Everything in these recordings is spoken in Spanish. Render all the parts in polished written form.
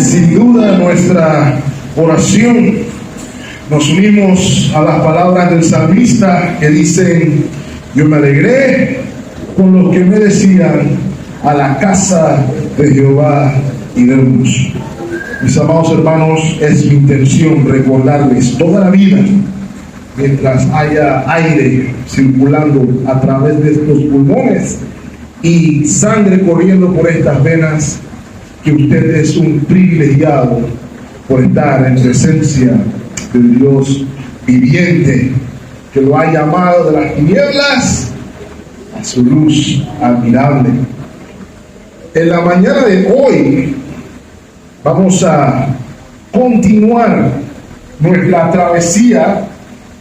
sin duda nuestra oración. Nos unimos a las palabras del salmista que dicen: yo me alegré con los que me decían, a la casa de Jehová iremos. Mis amados hermanos, es mi intención recordarles toda la vida, mientras haya aire circulando a través de estos pulmones y sangre corriendo por estas venas, que usted es un privilegiado por estar en presencia del Dios viviente, que lo ha llamado de las tinieblas a su luz admirable. En la mañana de hoy vamos a continuar nuestra travesía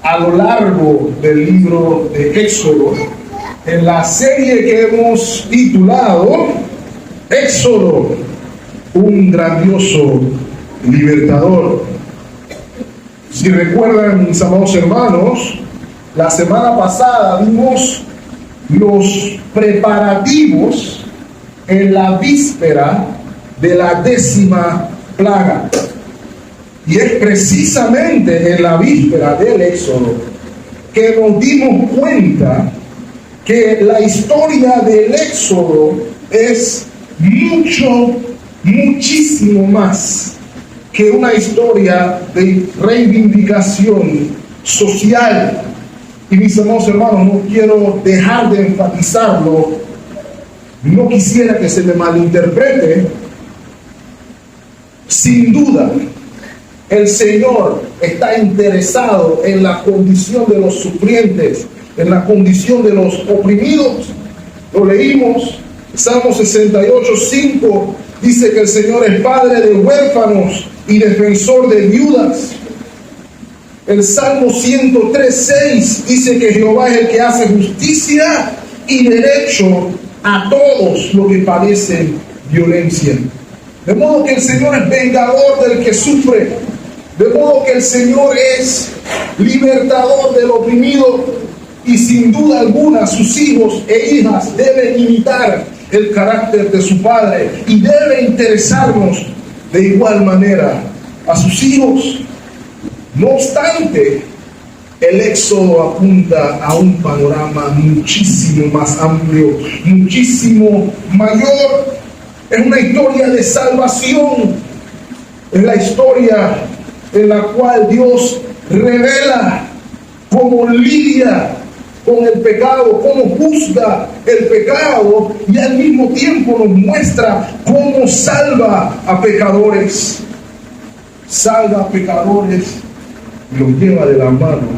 a lo largo del libro de Éxodo, en la serie que hemos titulado Éxodo, un grandioso libertador. Si recuerdan, mis amados hermanos, la semana pasada vimos los preparativos en la víspera de la 10ª plaga. Y es precisamente en la víspera del Éxodo que nos dimos cuenta que la historia del Éxodo es muchísimo más que una historia de reivindicación social. Y mis amados hermanos, no quiero dejar de enfatizarlo, no quisiera que se me malinterprete. Sin duda, el Señor está interesado en la condición de los sufrientes, en la condición de los oprimidos. Lo leímos, Salmo 68:5, dice que el Señor es padre de huérfanos y defensor de viudas. El Salmo 103:6 dice que Jehová es el que hace justicia y derecho a todos los que padecen violencia. De modo que el Señor es vengador del que sufre. De modo que el Señor es libertador del oprimido. Y sin duda alguna sus hijos e hijas deben imitar el carácter de su Padre. Y debe interesarnos de igual manera a sus hijos. No obstante, el Éxodo apunta a un panorama muchísimo más amplio, muchísimo mayor. Es una historia de salvación. Es la historia en la cual Dios revela cómo lidia con el pecado, cómo juzga el pecado, y al mismo tiempo nos muestra cómo salva a pecadores. Salva a pecadores y los lleva de la mano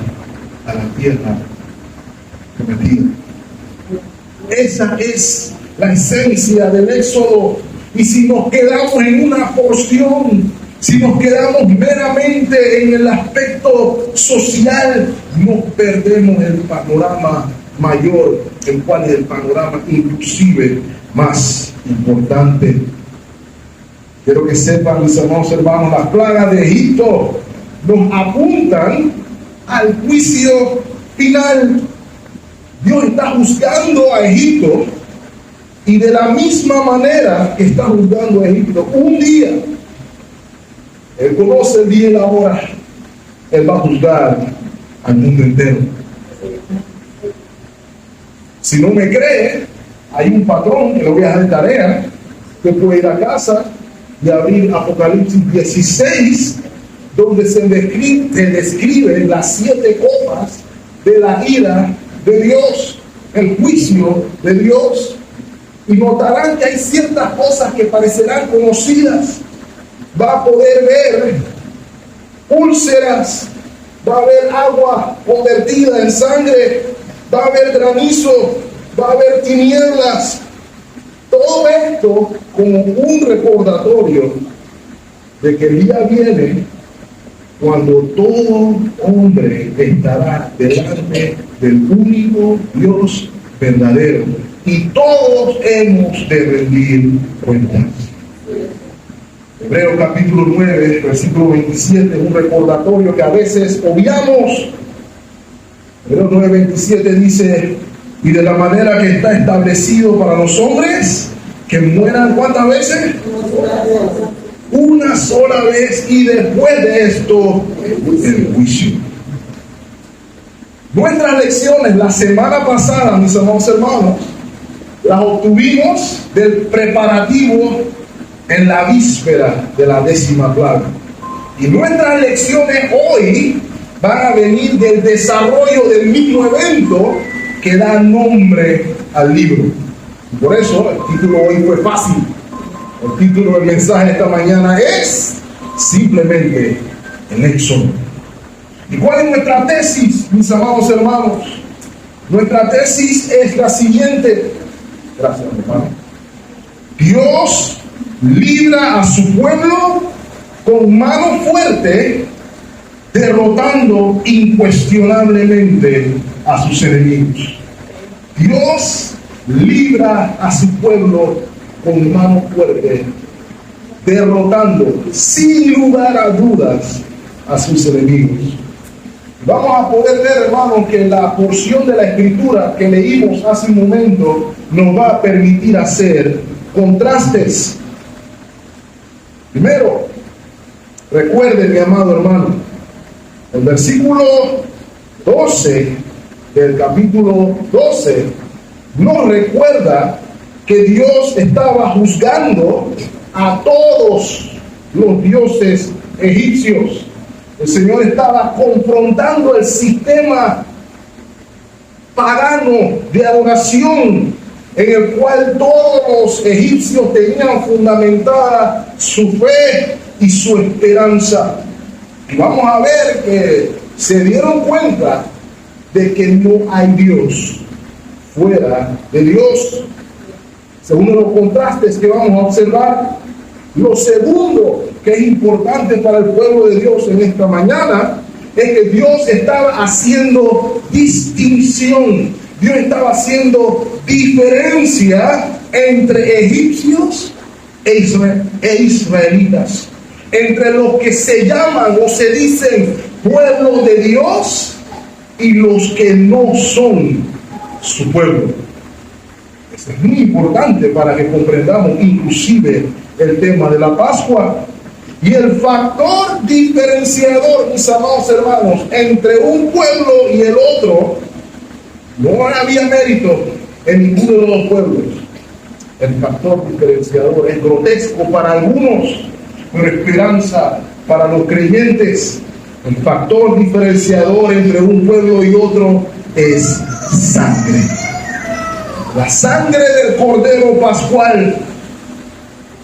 a la tierra prometida. Esa es la esencia del Éxodo. Y si nos quedamos en una porción, si nos quedamos meramente en el aspecto social, nos perdemos el panorama mayor, el cual es el panorama inclusive más importante. Quiero que sepan, mis hermanos, las plagas de Egipto nos apuntan al juicio final. Dios está juzgando a Egipto, y de la misma manera que está juzgando a Egipto, un día, Él conoce el día y la hora, Él va a juzgar al mundo entero. Si no me cree, hay un patrón que le voy a dar de tarea, que puede ir a casa y abrir Apocalipsis 16, donde se describen las 7 copas de la ira de Dios, el juicio de Dios. Y notarán que hay ciertas cosas que parecerán conocidas. Va a poder ver úlceras, va a haber agua convertida en sangre, va a haber granizo, va a haber tinieblas. Todo esto como un recordatorio de que el día viene cuando todo hombre estará delante del único Dios verdadero, y todos hemos de rendir cuentas. Hebreos capítulo 9, versículo 27, un recordatorio que a veces obviamos. Hebreos 9, 27 dice: y de la manera que está establecido para los hombres, que mueran, ¿cuántas veces? una sola vez y después de esto el juicio. Nuestras lecciones la semana pasada, mis amados hermanos, las obtuvimos del preparativo en la víspera de la 10ª plaga. Y nuestras lecciones hoy van a venir del desarrollo del mismo evento que da nombre al libro. Y por eso el título hoy fue fácil. El título del mensaje esta mañana es simplemente el Éxodo. ¿Y cuál es nuestra tesis, mis amados hermanos? Nuestra tesis es la siguiente. Gracias, hermano. Dios libra a su pueblo con mano fuerte, derrotando incuestionablemente a sus enemigos. Dios libra a su pueblo con mano fuerte, derrotando sin lugar a dudas a sus enemigos. Vamos a poder ver, hermanos, que la porción de la escritura que leímos hace un momento nos va a permitir hacer contrastes. Primero, recuerde, mi amado hermano, el versículo 12 del capítulo 12 nos recuerda que Dios estaba juzgando a todos los dioses egipcios. El Señor estaba confrontando el sistema pagano de adoración en el cual todos los egipcios tenían fundamentada su fe y su esperanza. Y vamos a ver que se dieron cuenta de que no hay Dios fuera de Dios. Según los contrastes que vamos a observar, lo segundo que es importante para el pueblo de Dios en esta mañana es que Dios estaba haciendo distinción. Dios estaba haciendo diferencia entre egipcios e israelitas, entre los que se llaman o se dicen pueblo de Dios y los que no son su pueblo. Esto es muy importante para que comprendamos inclusive el tema de la Pascua. Y el factor diferenciador, mis amados hermanos, entre un pueblo y el otro, no había mérito en ninguno de los dos pueblos. El factor diferenciador es grotesco para algunos, pero esperanza para los creyentes. El factor diferenciador entre un pueblo y otro es sangre. La sangre del Cordero Pascual.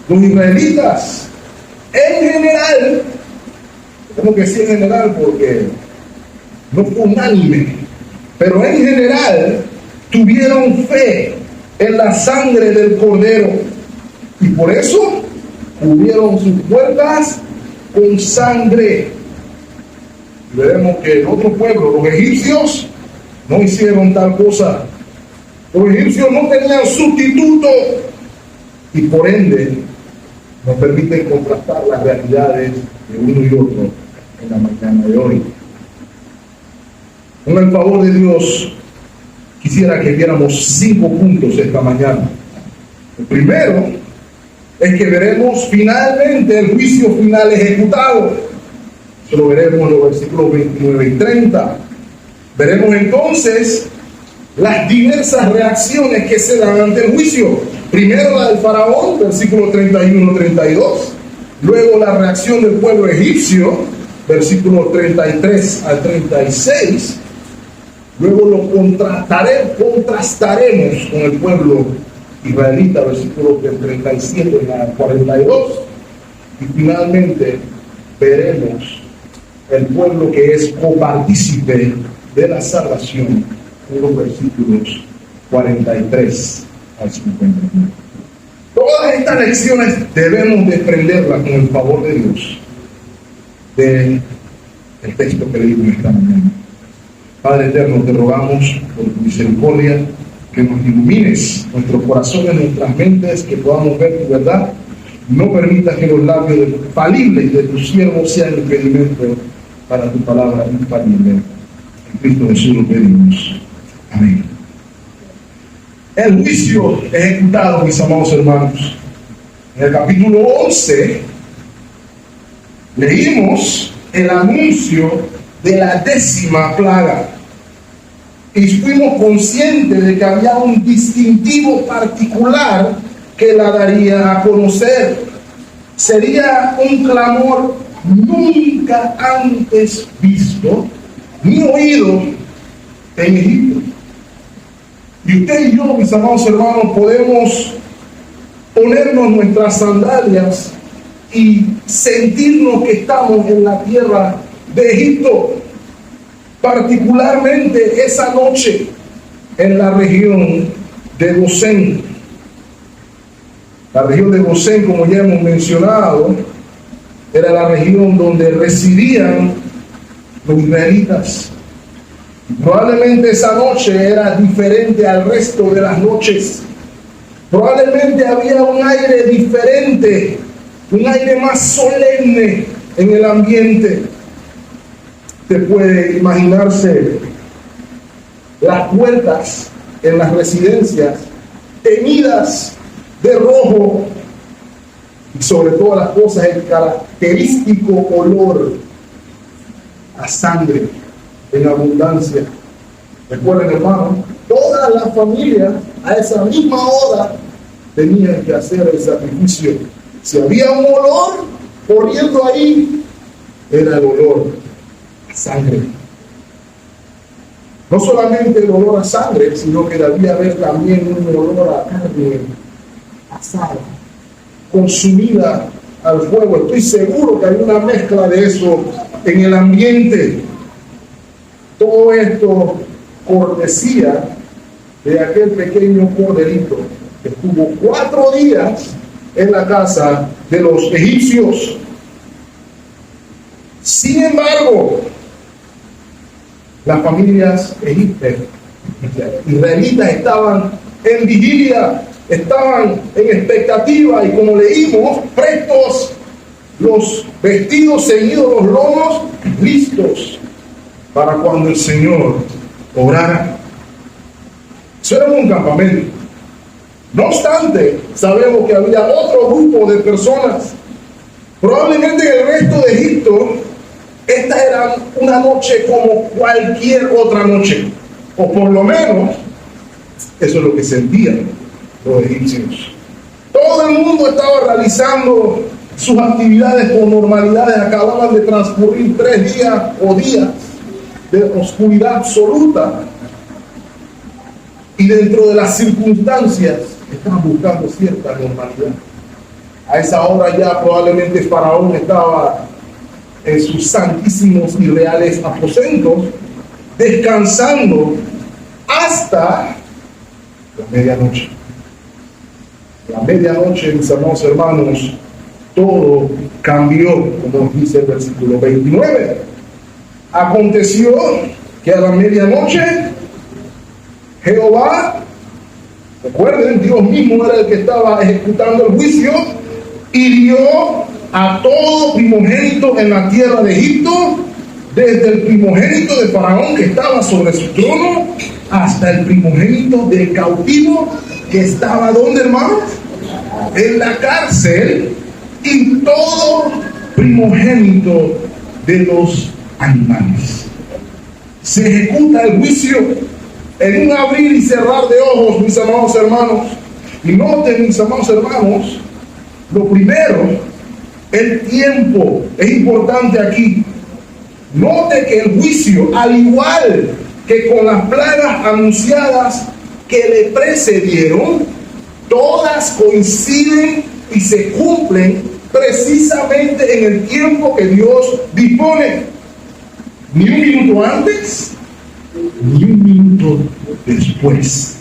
Los israelitas, en general, tengo que decir en general porque no fue unánime, pero en general tuvieron fe en la sangre del Cordero y por eso cubrieron sus puertas con sangre. Y veremos que en otro pueblo, los egipcios, no hicieron tal cosa. Los egipcios no tenían sustituto y por ende nos permiten contrastar las realidades de uno y otro en la mañana de hoy. Con el favor de Dios, quisiera que viéramos 5 puntos esta mañana. El primero es que veremos finalmente el juicio final ejecutado. Eso lo veremos en los versículos 29 y 30. Veremos entonces las diversas reacciones que se dan ante el juicio. Primero la del faraón, versículo 31-32. Luego la reacción del pueblo egipcio, versículos 33 al 36. Luego lo contrastaremos con el pueblo israelita, versículos del 37 al 42. Y finalmente veremos el pueblo que es copartícipe de la salvación en los versículos 43 al 51. Todas estas lecciones debemos de aprenderlas con el favor de Dios del texto que leímos esta mañana. Padre eterno, te rogamos por tu misericordia que nos ilumines nuestros corazones, nuestras mentes, que podamos ver tu verdad. No permitas que los labios falibles de tu siervo sean impedimento para tu palabra infalible. En Cristo Jesús lo pedimos. Amén. El juicio ejecutado, mis amados hermanos. En el capítulo 11 leímos el anuncio de la 10ª plaga y fuimos conscientes de que había un distintivo particular que la daría a conocer. Sería un clamor nunca antes visto ni oído en Egipto. Y usted y yo, mis amados hermanos, podemos ponernos nuestras sandalias y sentirnos que estamos en la tierra de Egipto, particularmente esa noche en la región de Gosén. La región de Gosén, como ya hemos mencionado, era la región donde residían los israelitas. Probablemente esa noche era diferente al resto de las noches. Probablemente había un aire diferente, un aire más solemne en el ambiente. Usted puede imaginarse las puertas en las residencias teñidas de rojo y sobre todas las cosas el característico olor a sangre en abundancia. Recuerden, hermanos, todas las familias a esa misma hora tenían que hacer el sacrificio. Si había un olor corriendo ahí, era el olor a sangre. No solamente el olor a sangre, sino que debía haber también un olor a carne asada, consumida al fuego. Estoy seguro que hay una mezcla de eso en el ambiente. Todo esto cortesía de aquel pequeño corderito que estuvo 4 días en la casa de los egipcios. Sin embargo, las familias israelitas estaban en vigilia, estaban en expectativa y, como leímos, prestos, los vestidos ceñidos, los lomos listos para cuando el Señor obrara. Eso era un campamento. No obstante, sabemos que había otro grupo de personas. Probablemente en el resto de Egipto, esta era una noche como cualquier otra noche. O por lo menos, eso es lo que sentían los egipcios. Todo el mundo estaba realizando sus actividades con normalidades. Acababan de transcurrir 3 días o días de oscuridad absoluta. Y dentro de las circunstancias, estaban buscando cierta normalidad. A esa hora ya probablemente Faraón estaba en sus santísimos y reales aposentos, descansando hasta la medianoche. La medianoche, mis amados hermanos, todo cambió, como dice el versículo 29. Aconteció que a la medianoche Jehová, recuerden, Dios mismo era el que estaba ejecutando el juicio, hirió a todo primogénito en la tierra de Egipto, desde el primogénito de Faraón que estaba sobre su trono, hasta el primogénito del cautivo que estaba, ¿dónde, hermanos? En la cárcel, y todo primogénito de los animales. Se ejecuta el juicio en un abrir y cerrar de ojos, mis amados hermanos. Y noten, mis amados hermanos, lo primero, el tiempo es importante aquí. Note que el juicio, al igual que con las plagas anunciadas que le precedieron, todas coinciden y se cumplen precisamente en el tiempo que Dios dispone. Ni un minuto antes, ni un minuto después.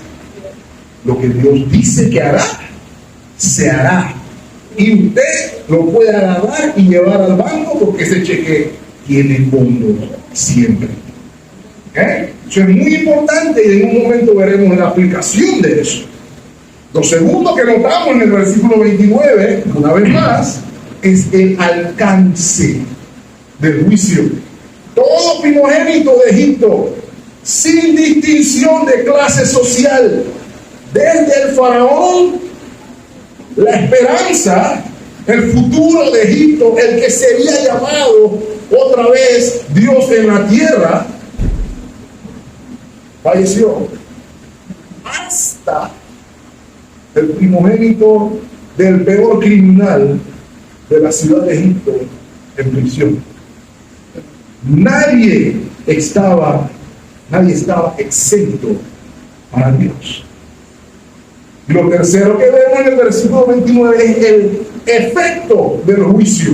Lo que Dios dice que hará, se hará. Y usted lo puede agarrar y llevar al banco, porque ese cheque tiene fondo siempre. ¿Okay? Eso es muy importante y en un momento veremos la aplicación de eso. Lo segundo que notamos en el versículo 29, una vez más, es el alcance del juicio. Todo primogénito de Egipto, sin distinción de clase social, desde el faraón, la esperanza el futuro de Egipto, el que sería llamado otra vez Dios en la tierra, falleció. Hasta el primogénito del peor criminal de la ciudad de Egipto en prisión. Nadie estaba exento para Dios. Y lo tercero que vemos en el versículo 29 es el efecto del juicio.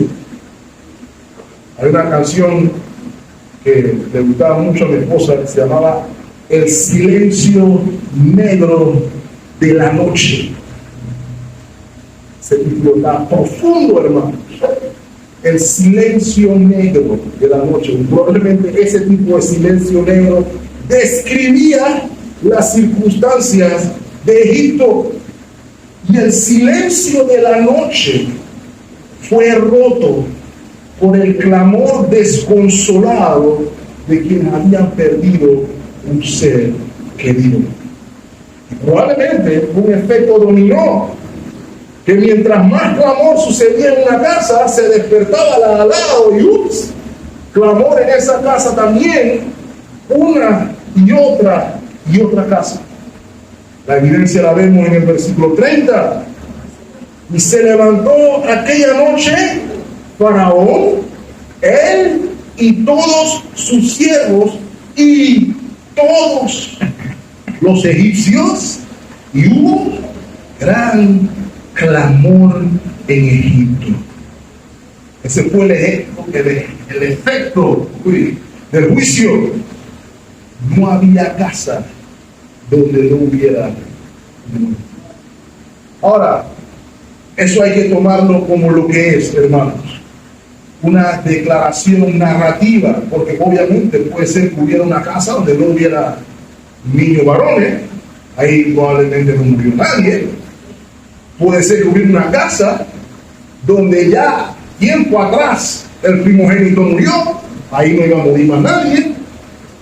Hay una canción que le gustaba mucho a mi esposa que se llamaba El silencio negro de la noche. Ese título está profundo, hermanos. El silencio negro de la noche. Y probablemente ese tipo de silencio negro describía las circunstancias de Egipto. Y el silencio de la noche fue roto por el clamor desconsolado de quienes habían perdido un ser querido. Y probablemente un efecto dominó, que mientras más clamor sucedía en una casa, se despertaba la de al lado y ups, clamor en esa casa también, una y otra casa. La evidencia la vemos en el versículo 30. Y se levantó aquella noche Faraón, él y todos sus siervos y todos los egipcios, y hubo gran clamor en Egipto. Ese fue el efecto del juicio. No había casa donde no hubiera muerte. Ahora, eso hay que tomarlo como lo que es, hermanos, una declaración narrativa, porque obviamente puede ser que hubiera una casa donde no hubiera niños varones, ahí probablemente no murió nadie. Puede ser que hubiera una casa donde ya tiempo atrás el primogénito murió, ahí no iba a morir más nadie.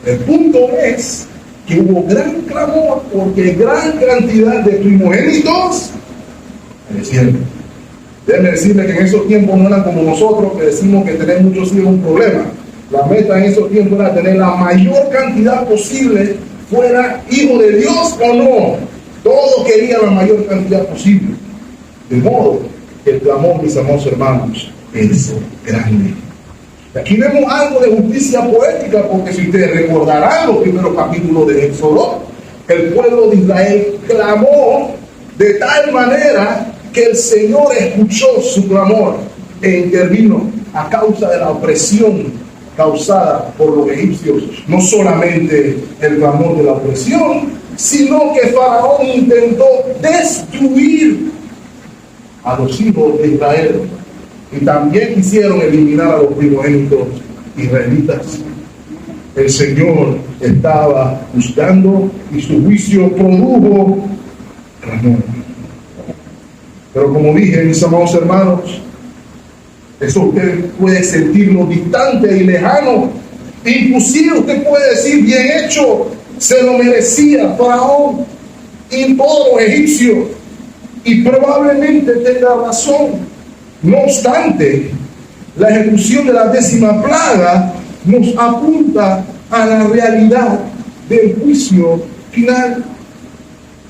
El punto es que hubo gran clamor porque gran cantidad de primogénitos perecieron. Déjenme decirle que en esos tiempos no eran como nosotros, que decimos que tener muchos hijos es un problema. La meta en esos tiempos era tener la mayor cantidad posible, fuera hijo de Dios o no. Todos querían la mayor cantidad posible. De modo que el clamor, mis amados hermanos, es grande. Aquí vemos algo de justicia poética, porque si ustedes recordarán los primeros capítulos de Éxodo, el pueblo de Israel clamó de tal manera que el Señor escuchó su clamor e intervino a causa de la opresión causada por los egipcios. No solamente el clamor de la opresión, sino que Faraón intentó destruir a los hijos de Israel. Y también quisieron eliminar a los primogénitos israelitas. El Señor estaba juzgando y su juicio produjo clamor. Pero como dije, mis amados hermanos, eso usted puede sentirlo distante y lejano. Inclusive usted puede decir, bien hecho, se lo merecía Faraón y todos los egipcios. Y probablemente tenga razón. No obstante, la ejecución de la 10ª plaga nos apunta a la realidad del juicio final.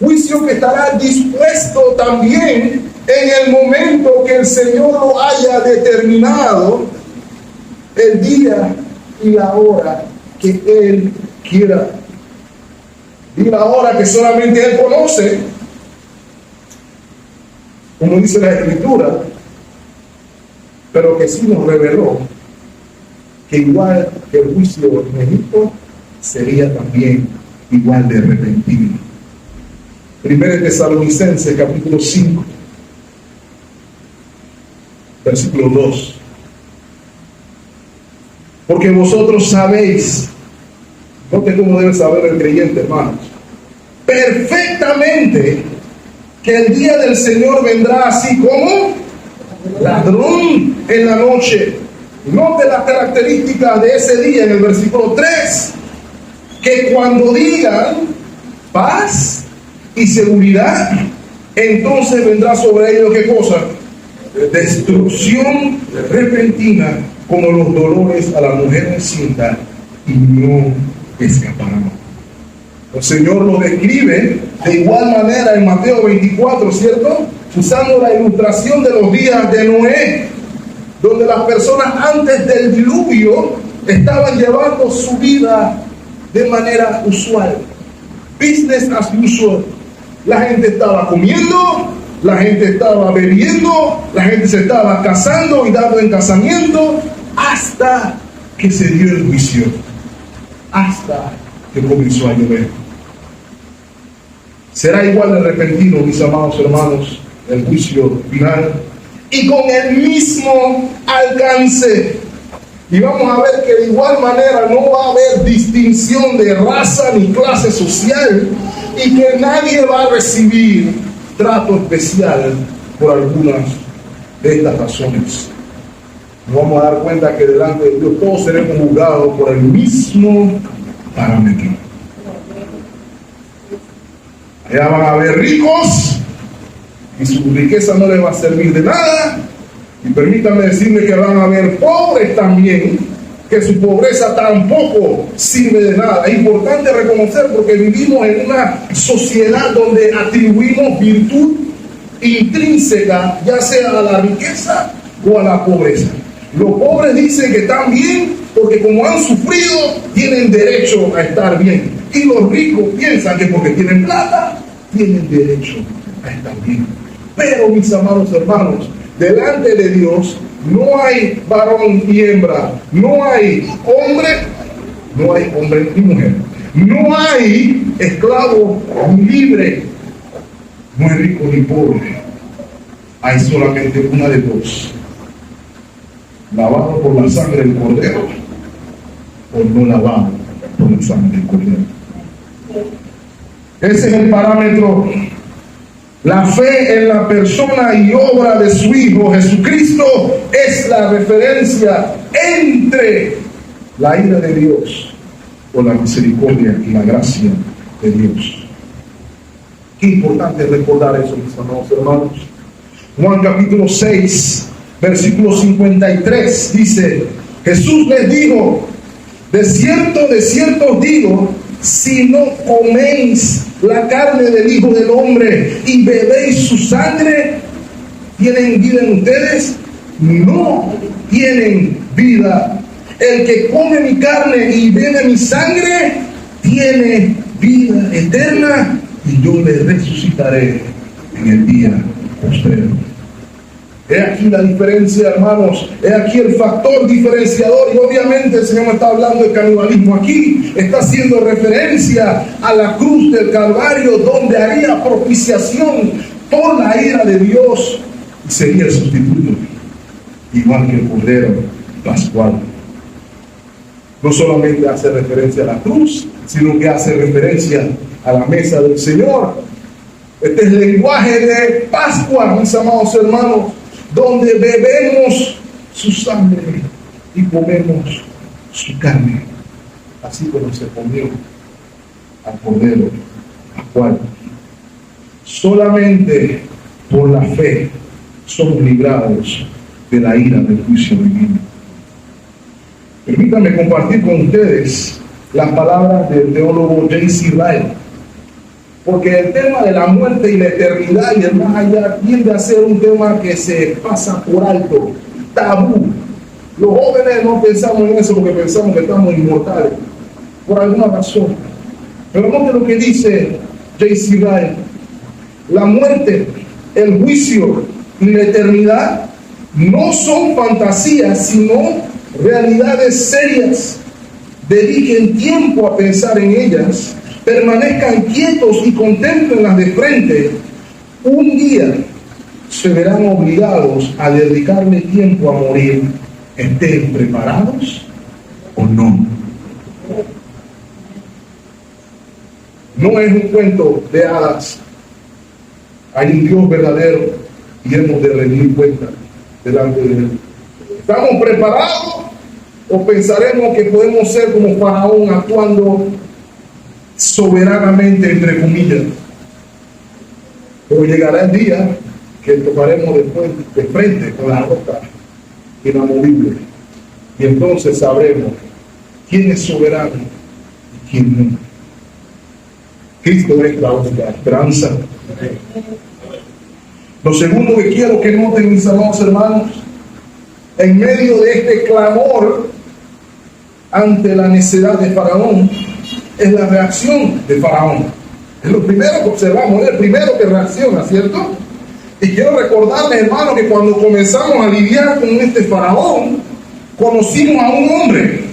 Juicio que estará dispuesto también en el momento que el Señor lo haya determinado, el día y la hora que Él quiera. Y la hora que solamente Él conoce, como dice la Escritura, pero que sí nos reveló que igual que el juicio en Egipto sería también igual de repentino. 1 Tesalonicenses capítulo 5 versículo 2. Porque vosotros sabéis, note cómo debe saber el creyente, hermanos, perfectamente que el día del Señor vendrá así como ladrón en la noche. Note las características de ese día en el versículo 3, que cuando digan paz y seguridad, entonces vendrá sobre ellos ¿qué cosa? destrucción repentina como los dolores a la mujer encinta y no escaparán. El Señor lo describe de igual manera en Mateo 24, ¿cierto? Usando la ilustración de los días de Noé, donde las personas antes del diluvio estaban llevando su vida de manera usual. Business as usual. La gente estaba comiendo, la gente estaba bebiendo, la gente se estaba casando y dando en casamiento, hasta que se dio el juicio, hasta que comenzó a llover. Será igual de repentino, mis amados hermanos, el juicio final, y con el mismo alcance. Y vamos a ver que de igual manera no va a haber distinción de raza ni clase social, y que nadie va a recibir trato especial por algunas de estas razones. Nos vamos a dar cuenta que delante de Dios todos seremos juzgados por el mismo parámetro. Allá van a haber ricos y su riqueza no les va a servir de nada. Y permítanme decirle que van a haber pobres también, que su pobreza tampoco sirve de nada. Es importante reconocer, porque vivimos en una sociedad donde atribuimos virtud intrínseca, ya sea a la riqueza o a la pobreza. Los pobres dicen que están bien porque como han sufrido, tienen derecho a estar bien. Y los ricos piensan que porque tienen plata, tienen derecho a estar bien. Pero, mis amados hermanos, delante de Dios no hay varón y hembra, no hay hombre ni mujer, no hay esclavo ni libre, no hay rico ni pobre, hay solamente una de dos: lavado por la sangre del Cordero o no lavado por la sangre del Cordero. Ese es el parámetro. La fe en la persona y obra de su Hijo Jesucristo es la referencia entre la ira de Dios o la misericordia y la gracia de Dios. Qué importante recordar eso, mis amados hermanos. Juan capítulo 6, versículo 53 dice: Jesús les dijo, de cierto os digo, si no coméis la carne del Hijo del Hombre y bebéis su sangre, ¿tienen vida en ustedes? No tienen vida. El que come mi carne y bebe mi sangre, tiene vida eterna, y yo le resucitaré en el día postrero. He aquí la diferencia, hermanos. He aquí el factor diferenciador. Y obviamente el Señor no está hablando de canibalismo aquí. Está haciendo referencia a la cruz del Calvario, donde haría propiciación por la ira de Dios y sería el sustituto, igual que el Cordero Pascual. No solamente hace referencia a la cruz, sino que hace referencia a la mesa del Señor. Este es el lenguaje de Pascua, mis amados hermanos, donde bebemos su sangre y comemos su carne, así como se comió al Cordero Pascual. Solamente por la fe somos librados de la ira del juicio divino. Permítanme compartir con ustedes las palabras del teólogo J.C. Ryle, porque el tema de la muerte y la eternidad y el más allá tiende a ser un tema que se pasa por alto, tabú. Los jóvenes no pensamos en eso porque pensamos que estamos inmortales, por alguna razón. Pero note lo que dice J.C. Ryle: la muerte, el juicio y la eternidad no son fantasías, sino realidades serias. Dediquen tiempo a pensar en ellas, permanezcan quietos y contemplenlas de frente. Un día se verán obligados a dedicarle tiempo a morir. ¿Estén preparados o no? No es un cuento de hadas. Hay un Dios verdadero y hemos de rendir cuenta delante de Él. ¿Estamos preparados o pensaremos que podemos ser como Faraón, actuando soberanamente, entre comillas? Pero llegará el día que tocaremos después de frente con la roca inamovible. Y entonces sabremos quién es soberano y quién no. Cristo es la única esperanza. Lo segundo que quiero que noten, mis amados hermanos, en medio de este clamor ante la necedad de Faraón, es la reacción de Faraón. Es lo primero que observamos, es el primero que reacciona, ¿cierto? Y quiero recordarles, hermanos, que cuando comenzamos a lidiar con este Faraón, conocimos a un hombre,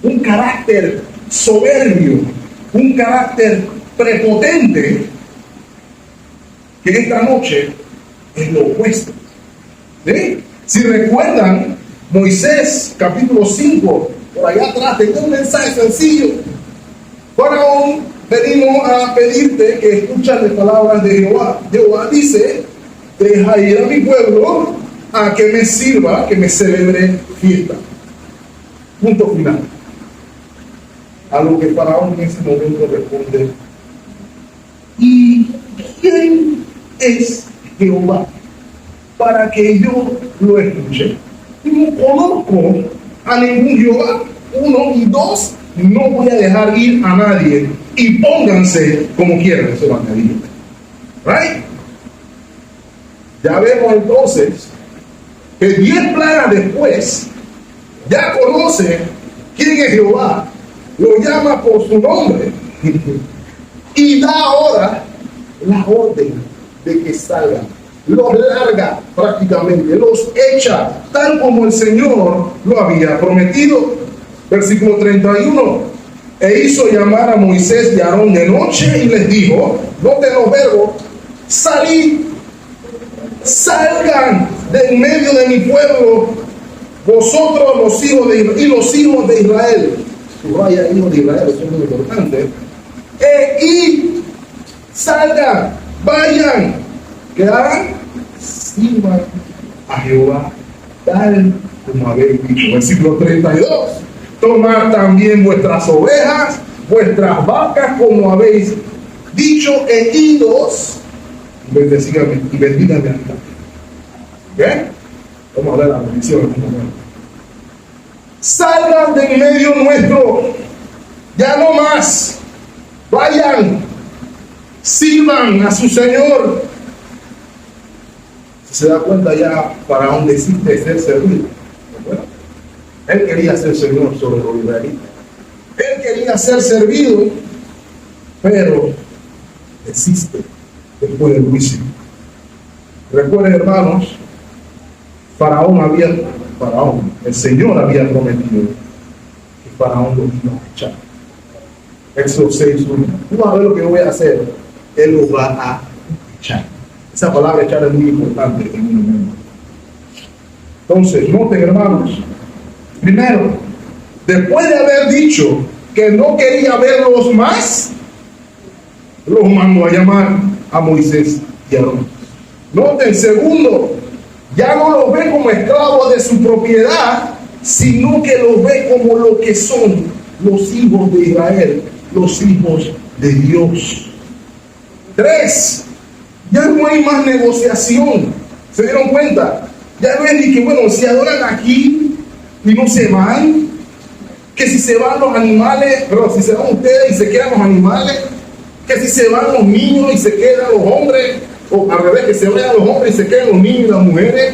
un carácter soberbio, un carácter prepotente, que esta noche es lo opuesto. ¿Sí? Si recuerdan, Moisés, capítulo 5, por allá atrás, tenía un mensaje sencillo. Faraón, venimos a pedirte que escuches las palabras de Jehová. Jehová dice, deja ir a mi pueblo a que me sirva, que me celebre fiesta. Punto final. A lo que Faraón en ese momento responde, ¿y quién es Jehová para que yo lo escuche? No conozco a ningún Jehová. 1 y 2, no voy a dejar ir a nadie, y pónganse como quieran. Eso va a añadir. Right? Ya vemos entonces que 10 plagas después ya conoce quién es Jehová, lo llama por su nombre y da ahora la orden de que salgan. Los larga prácticamente, los echa tal como el Señor lo había prometido. Versículo 31, e hizo llamar a Moisés y a Aarón de noche y les dijo, noten los verbos, salid, salgan de en medio de mi pueblo, vosotros los hijos de Israel y los hijos de Israel. Subraya, hijos de Israel, eso es muy importante. Y salgan, vayan, que hagan, sirvan a Jehová tal como habéis dicho. Versículo 32, tomad también vuestras ovejas, vuestras vacas como habéis dicho, e idos y bendíganme acá. ¿Qué? Vamos a ver la bendición en un momento. Salgan de en medio nuestro, ya no más, vayan, sirvan a su Señor. Si se da cuenta ya para dónde existe ser servido. Bueno, él quería ser Señor sobre los israelitas. Él quería ser servido, pero existe después del juicio. Recuerden, hermanos, el Señor había prometido que Faraón lo iba a echar. Éxodo 6:1. Tú vas a ver lo que yo voy a hacer. Él lo va a echar. Esa palabra echar es muy importante en un momento. Entonces, noten, hermanos, primero, después de haber dicho que no quería verlos más, los mandó a llamar a Moisés y a Aarón. Noten, segundo, ya no los ve como esclavos de su propiedad, sino que los ve como lo que son los hijos de Israel, los hijos de Dios. 3, ya no hay más negociación. ¿Se dieron cuenta? Ya no es ni que, bueno, si adoran aquí y no se van, que si se van los animales, pero si se van ustedes y se quedan los animales, que si se van los niños y se quedan los hombres, o al revés, que se vayan los hombres y se queden los niños y las mujeres.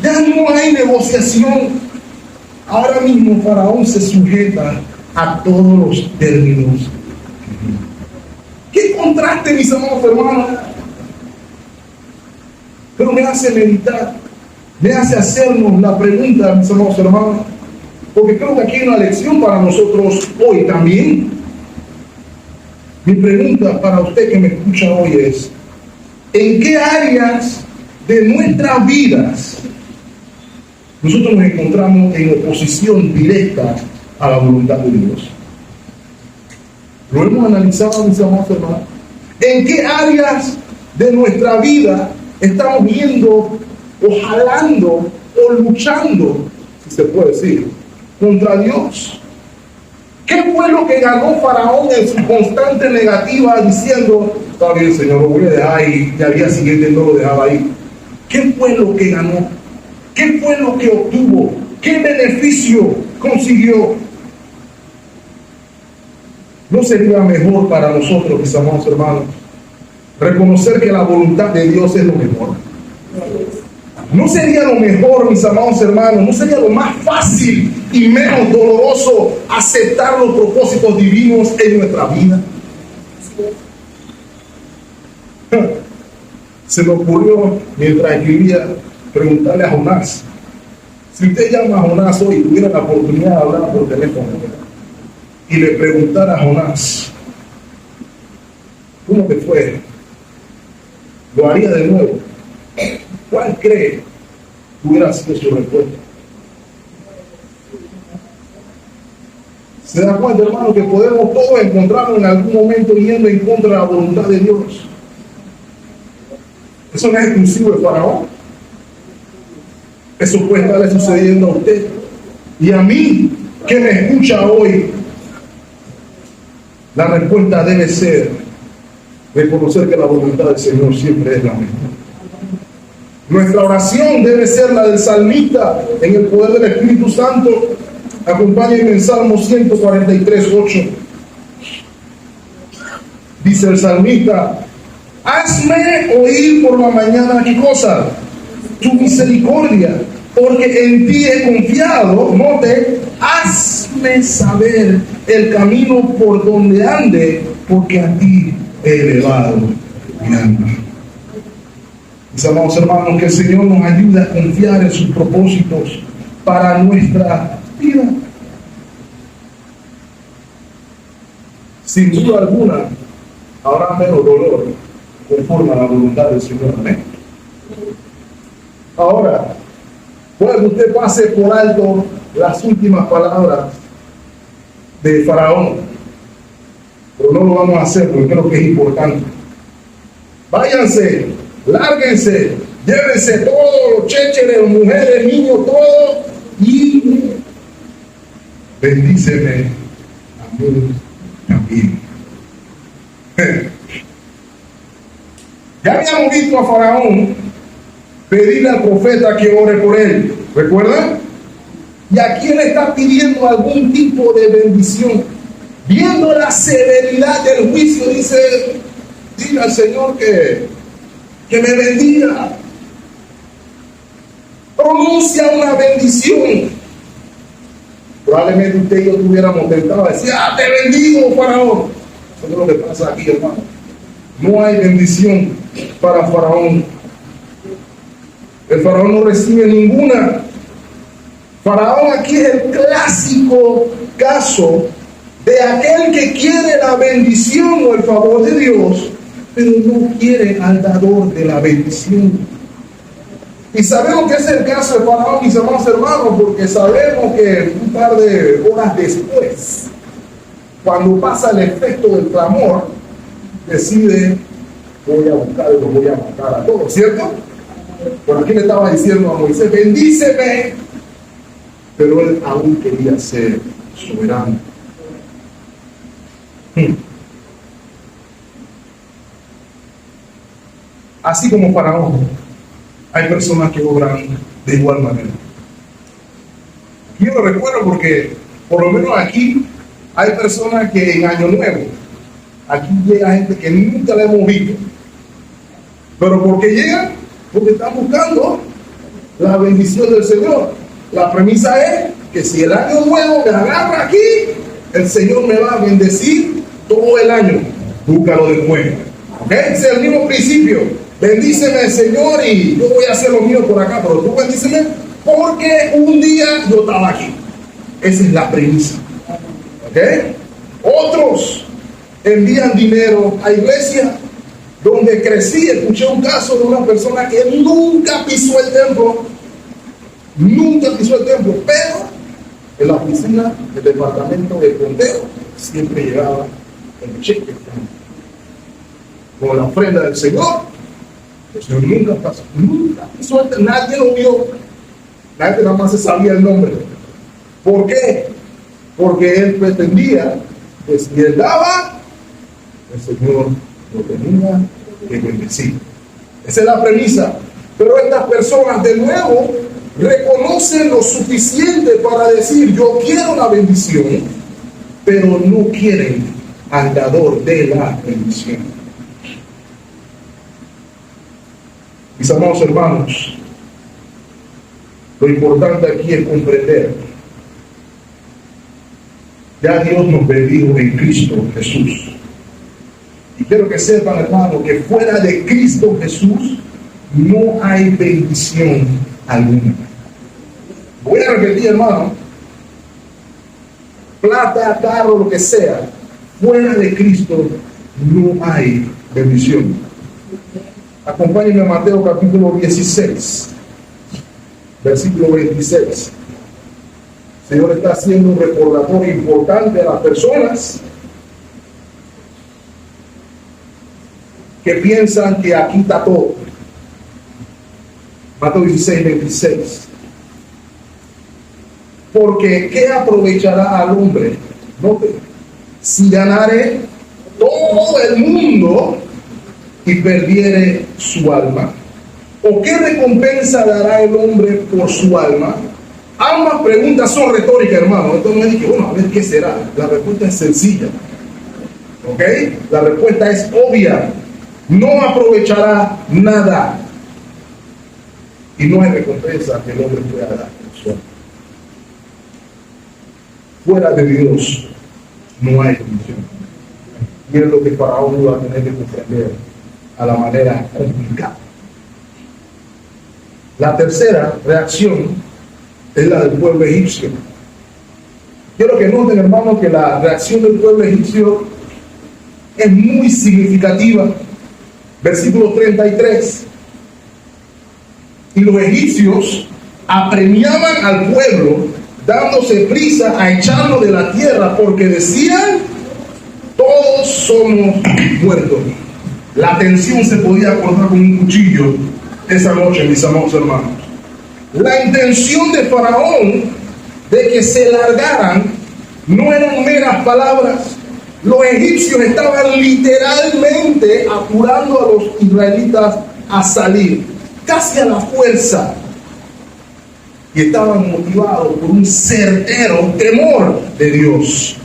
Ya no hay negociación. Ahora mismo Faraón se sujeta a todos los términos. ¿Qué contraste, mis amados hermanos? Pero me hace meditar, me hace hacernos la pregunta, mis amados hermanos, porque creo que aquí hay una lección para nosotros hoy también. Mi pregunta para usted que me escucha hoy es: ¿en qué áreas de nuestras vidas nosotros nos encontramos en oposición directa a la voluntad de Dios? ¿Lo hemos analizado, mis amados hermanos? ¿En qué áreas de nuestra vida estamos viendo o jalando o luchando, si se puede decir, contra Dios? ¿Qué ¿Qué fue lo que ganó Faraón en su constante negativa diciendo, está bien, Señor, lo voy a dejar ahí, y al día siguiente no lo dejaba ahí? ¿Qué fue lo que ganó? ¿Qué fue lo que obtuvo? ¿Qué beneficio consiguió? ¿No sería mejor para nosotros, mis amados hermanos, reconocer que la voluntad de Dios es lo mejor? ¿No sería lo mejor, mis amados hermanos? ¿No sería lo más fácil y menos doloroso aceptar los propósitos divinos en nuestra vida? Se me ocurrió, mientras escribía, preguntarle a Jonás. Si usted llama a Jonás hoy y tuviera la oportunidad de hablar por teléfono y le preguntara a Jonás, ¿cómo te fue? ¿Lo haría de nuevo? ¿Cuál cree que hubiera sido su respuesta? ¿Se da cuenta, hermano, que podemos todos encontrarnos en algún momento yendo en contra de la voluntad de Dios? Eso no es exclusivo de Faraón. Eso puede estarle sucediendo a usted y a mí, que me escucha hoy. La respuesta debe ser reconocer que la voluntad del Señor siempre es la mejor. Nuestra oración debe ser la del salmista en el poder del Espíritu Santo. Acompáñenme en Salmo 143:8. Dice el salmista: hazme oír por la mañana, ¿qué cosa? Tu misericordia, porque en ti he confiado. Note, hazme saber el camino por donde ande, porque a ti he elevado mi alma. Mis amados hermanos, que el Señor nos ayude a confiar en sus propósitos para nuestra vida. Sin duda alguna, habrá menos dolor conforme a la voluntad del Señor. Amén. Ahora, puede que usted pase por alto las últimas palabras de Faraón, pero no lo vamos a hacer porque creo que es importante. Váyanse, lárguense, llévense todos los chécheres, mujeres, niños, todo, y bendíceme a mí también. Ya habíamos visto a Faraón pedirle al profeta que ore por él, ¿recuerdan? Y aquí él está pidiendo algún tipo de bendición. Viendo la severidad del juicio, dice: dile al Señor que me bendiga. Pronuncia una bendición. Probablemente usted y yo tuviéramos tentado a decir: te bendigo, Faraón. Eso es lo que pasa aquí, hermano. No hay bendición para Faraón. El Faraón no recibe ninguna. Faraón aquí es el clásico caso de aquel que quiere la bendición o el favor de Dios, pero no quiere al dador de la bendición. Y sabemos que es el caso de Faraón, mis amados hermanos, porque sabemos que un par de horas después, cuando pasa el efecto del clamor, decide: voy a buscar y los voy a matar a todos, ¿cierto? Por aquí le estaba diciendo a Moisés: bendíceme, pero él aún quería ser soberano. Así como Faraón, hay personas que obran de igual manera. Yo lo recuerdo porque, por lo menos aquí, hay personas que en Año Nuevo, aquí llega gente que nunca la hemos visto. Pero ¿por qué llegan? Porque están buscando la bendición del Señor. La premisa es que si el año nuevo me agarra aquí, el Señor me va a bendecir todo el año. Búscalo de nuevo. ¿Ok? Es el mismo principio. Bendíceme, Señor, y yo voy a hacer lo mío por acá, pero tú bendíceme porque un día yo estaba aquí. Esa es la premisa. ¿Ok? Otros envían dinero a iglesias donde crecí. Escuché un caso de una persona que nunca pisó el templo, pero en la oficina del departamento de conteo siempre llegaba el cheque con la ofrenda del Señor. El Señor nunca pisó el templo, nadie lo vio, nadie nada más se sabía el nombre. ¿Por qué? porque él pretendía que si él daba, el Señor lo tenía que bendecir. Esa es la premisa. Pero estas personas de nuevo reconocen lo suficiente para decir: yo quiero la bendición, pero no quieren al dador de la bendición. Mis amados hermanos, lo importante aquí es comprender: ya Dios nos bendijo en Cristo Jesús. Y quiero que sepan, hermano, que fuera de Cristo Jesús no hay bendición alguna. Voy a repetir, hermano: plata, carro, lo que sea, fuera de Cristo no hay bendición. Acompáñenme a Mateo capítulo 16, versículo 26. El Señor está haciendo un recordatorio importante a las personas que piensan que aquí está todo. Mateo 16, 26. Porque ¿qué aprovechará al hombre? Note, si ganare todo el mundo y perdiere su alma. ¿O qué recompensa dará el hombre por su alma? Ambas preguntas son retóricas, hermano. Entonces me dije, bueno, a ver qué será. La respuesta es sencilla. ¿Ok? La respuesta es obvia. No aprovechará nada. Y no hay recompensa que el hombre pueda dar por su alma. Fuera de Dios no hay bendición. Y es lo que Faraón va a tener que comprender a la manera complicada. La tercera reacción es la del pueblo egipcio. Quiero que noten, hermano, que la reacción del pueblo egipcio es muy significativa. Versículo 33. Y los egipcios apremiaban al pueblo, dándose prisa a echarlo de la tierra, porque decían: todos somos muertos. La tensión se podía cortar con un cuchillo esa noche, mis amados hermanos. La intención de Faraón de que se largaran no eran meras palabras. Los egipcios estaban literalmente apurando a los israelitas a salir, casi a la fuerza. Y estaban motivados por un certero temor de Dios.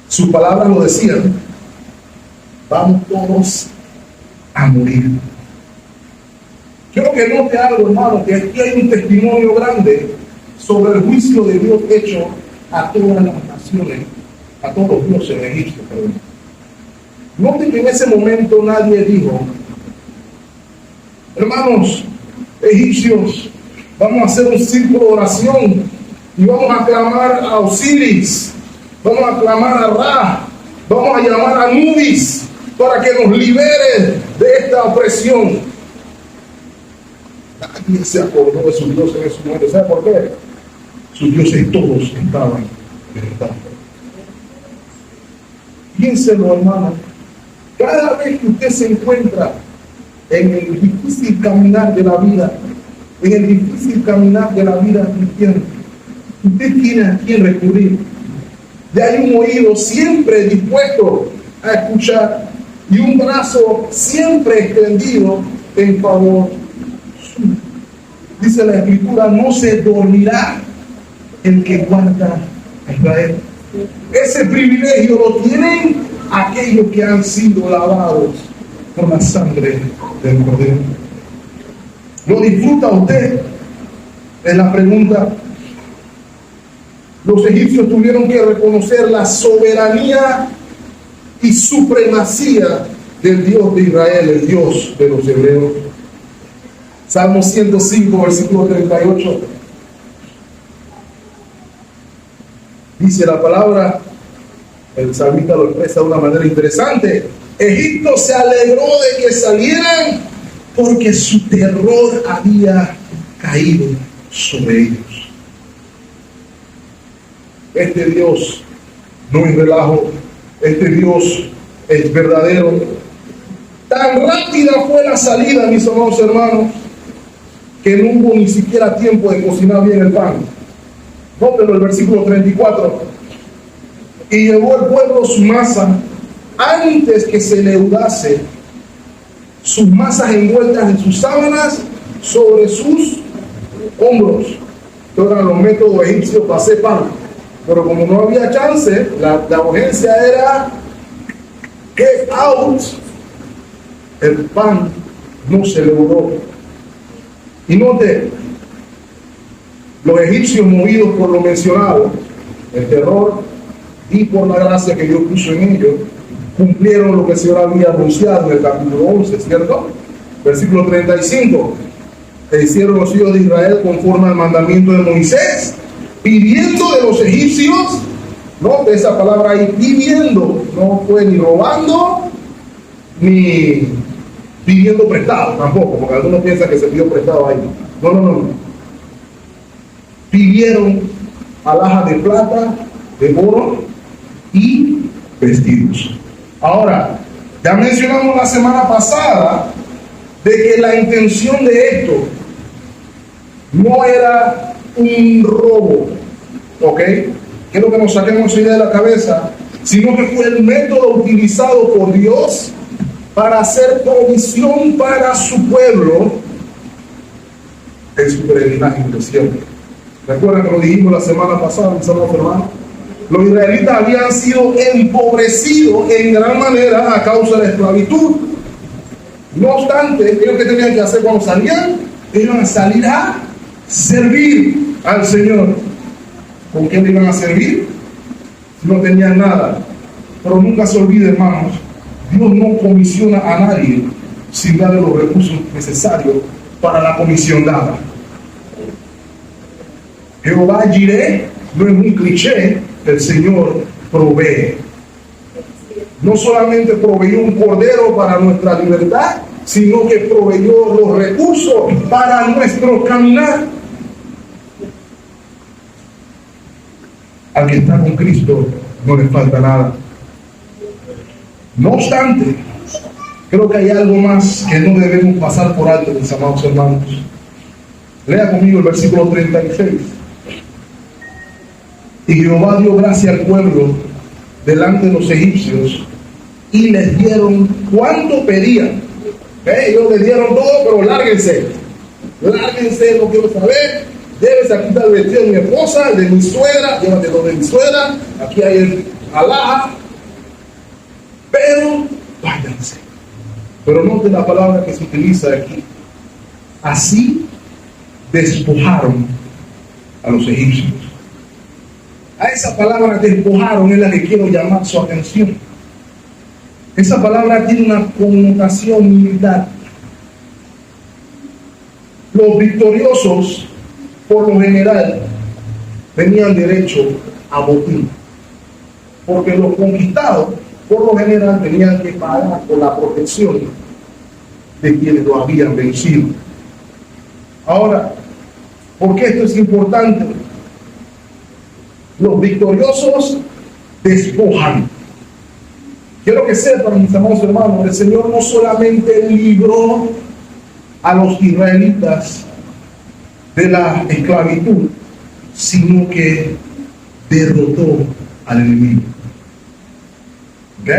Sus palabras lo decían: vamos todos a morir. Quiero que note algo, hermano, que aquí hay un testimonio grande sobre el juicio de Dios hecho a todas las naciones, a todos los dioses egipcios. Note que en ese momento nadie dijo: hermanos egipcios, vamos a hacer un círculo de oración y vamos a clamar a Osiris, vamos a clamar a Ra, vamos a llamar a Anubis para que nos libere de esta opresión. Nadie se acordó de sus dioses en ese momento. ¿Sabe por qué? Sus dioses todos estaban derrotados. Piénselo, hermano. Cada vez que usted se encuentra en el difícil caminar de la vida, en el difícil caminar de la vida cristiana, usted tiene a quien recurrir. Y hay un oído siempre dispuesto a escuchar y un brazo siempre extendido en favor suyo. Dice la Escritura: no se dormirá el que guarda a Israel. Ese privilegio lo tienen aquellos que han sido lavados con la sangre del Cordero. ¿Lo disfruta usted? Es la pregunta. Los egipcios tuvieron que reconocer la soberanía y supremacía del Dios de Israel, el Dios de los hebreos. Salmo 105, versículo 38. Dice la palabra, el salmista lo expresa de una manera interesante: Egipto se alegró de que salieran, porque su terror había caído sobre ellos. Este Dios no es relajo, este Dios es verdadero. Tan rápida fue la salida, mis amados hermanos, que no hubo ni siquiera tiempo de cocinar bien el pan. Nótelo el versículo 34. Y llevó el pueblo su masa antes que se leudase, sus masas envueltas en sus sábanas sobre sus hombros. Estos eran los métodos egipcios para hacer pan. Pero como no había chance, la urgencia era get out. El pan no se leudó. Y note, los egipcios, movidos por lo mencionado, el terror y por la gracia que Dios puso en ellos, cumplieron lo que el Señor había anunciado en el capítulo 11, ¿cierto? Versículo 35. E hicieron los hijos de Israel conforme al mandamiento de Moisés, pidiendo de los egipcios. Note esa palabra ahí, pidiendo. No fue ni robando ni pidiendo prestado tampoco, porque algunos piensan que se pidió prestado ahí. No. Pidieron alhajas de plata, de oro y vestidos. Ahora, ya mencionamos la semana pasada de que la intención de esto no era un robo, ¿ok? Quiero que nos saquemos esa idea de la cabeza, sino que fue el método utilizado por Dios para hacer provisión para su pueblo en su peregrinaje en el desierto. ¿Recuerdan que lo dijimos la semana pasada, mis amados hermanos? Los israelitas habían sido empobrecidos en gran manera a causa de la esclavitud. No obstante, ellos que tenían que hacer cuando salían, iban a salir a servir al Señor. ¿Con qué le iban a servir? No tenían nada. Pero nunca se olvide, hermanos, Dios no comisiona a nadie sin darle los recursos necesarios para la comisión dada. Jehová Jireh no es un cliché, el Señor provee. No solamente proveyó un cordero para nuestra libertad, sino que proveyó los recursos para nuestro caminar. Al que está con Cristo no le falta nada. No obstante, creo que hay algo más que no debemos pasar por alto, mis amados hermanos. Lea conmigo el versículo 36. Y Jehová dio gracia al pueblo delante de los egipcios y les dieron cuanto pedían. Ellos les dieron todo, pero lárguense, no quiero saber. Debes aquí quitar el vestido de mi esposa, de mi suegra, llévate lo de mi suegra, aquí hay el alhaja, pero váyanse. Pero note la palabra que se utiliza aquí. Así despojaron a los egipcios. A esa palabra despojaron es la que quiero llamar su atención. Esa palabra tiene una connotación militar. Los victoriosos, por lo general, tenían derecho a botín, porque los conquistados, por lo general, tenían que pagar por la protección de quienes lo habían vencido. Ahora, ¿por qué esto es importante? Los victoriosos despojan. Quiero que sepan, mis amados hermanos, el Señor no solamente libró a los israelitas de la esclavitud, sino que derrotó al enemigo. ¿Ok?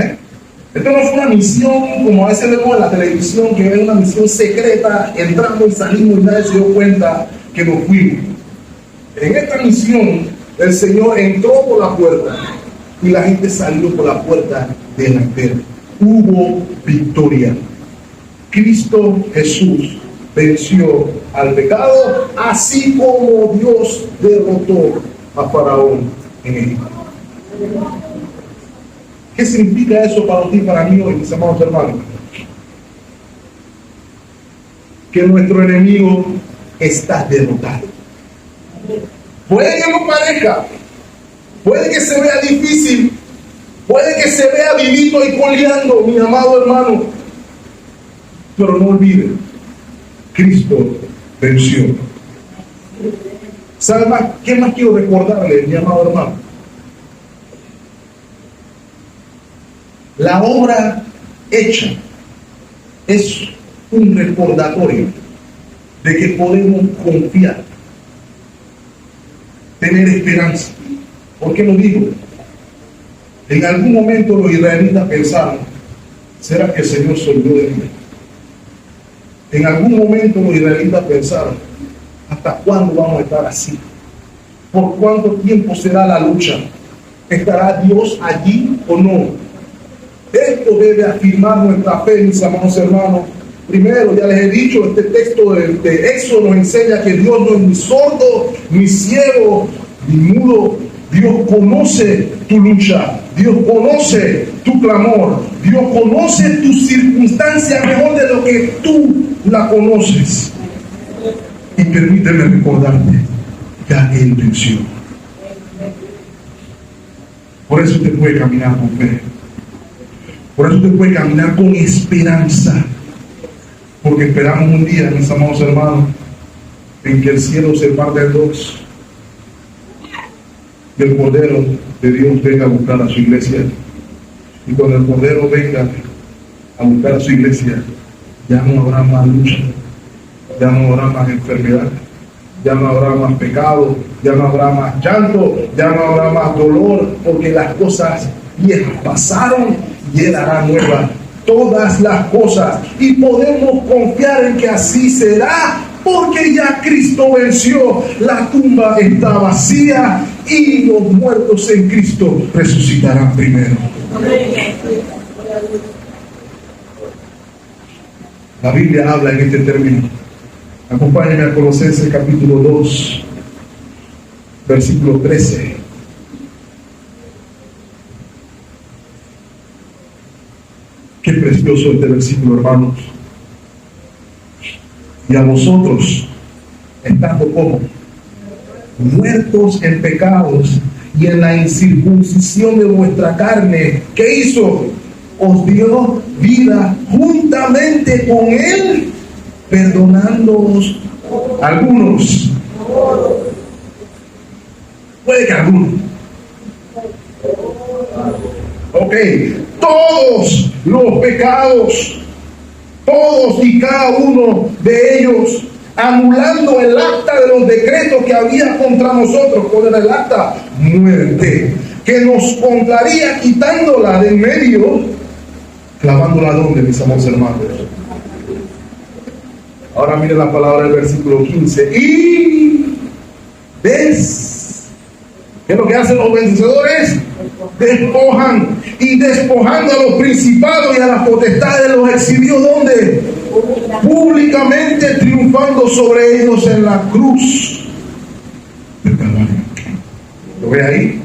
Esto no fue una misión como a veces vemos en la televisión, que es una misión secreta, entramos y salimos y nadie se dio cuenta que nos fuimos. En esta misión el Señor entró por la puerta y la gente salió por la puerta delantera. Hubo victoria. Cristo Jesús venció al pecado, así como Dios derrotó a Faraón en Egipto. ¿Qué significa eso para usted y para mí hoy, mis amados hermanos? Que nuestro enemigo está derrotado. Puede que no parezca, puede que se vea difícil, puede que se vea vivito y coleando, mi amado hermano, pero no olvide, Cristo venció. ¿Sabe más? ¿Qué más quiero recordarle, mi amado hermano? La obra hecha es un recordatorio de que podemos confiar tener esperanza. ¿Por qué lo digo? En algún momento los israelitas pensaron, ¿será que el Señor se olvidó de mí? En algún momento los israelitas pensaron, ¿hasta cuándo vamos a estar así? ¿Por cuánto tiempo será la lucha? ¿Estará Dios allí o no? Esto debe afirmar nuestra fe, mis amados hermanos. Primero, ya les he dicho, este texto de Éxodo nos enseña que Dios no es ni sordo, ni ciego, ni mudo. Dios conoce tu lucha, Dios conoce tu clamor, Dios conoce tu circunstancia mejor de lo que tú la conoces. Y permíteme recordarte, ya Él venció. Por eso usted puede caminar con fe. Por eso usted puede caminar con esperanza. Porque esperamos un día, mis amados hermanos, en que el cielo se parte en dos y el Cordero de Dios venga a buscar a su iglesia. Y cuando el Cordero venga a buscar a su iglesia, ya no habrá más lucha, ya no habrá más enfermedad, ya no habrá más pecado, ya no habrá más llanto, ya no habrá más dolor, porque las cosas viejas pasaron y Él hará nuevas todas las cosas. Y podemos confiar en que así será, porque ya Cristo venció, la tumba está vacía y los muertos en Cristo resucitarán primero. La Biblia habla en este término. Acompáñenme a Colosenses capítulo 2, versículo 13. Qué precioso este versículo, hermanos. Y a vosotros, estando como muertos en pecados y en la incircuncisión de vuestra carne, ¿qué hizo? Os dio vida juntamente con Él, perdonándoos algunos. Puede que algunos. Ok, todos los pecados, todos y cada uno de ellos, anulando el acta de los decretos que había contra nosotros. ¿Cuál era el acta? Muerte, que nos contraría, quitándola de en medio, clavándola donde, mis amados hermanos. Ahora mire la palabra del versículo 15. Y ¿qué es lo que hacen los vencedores? Despojan, y despojando a los principados y a las potestades los exhibió ¿dónde? Públicamente, triunfando sobre ellos en la cruz del Calvario. ¿Lo ve ahí?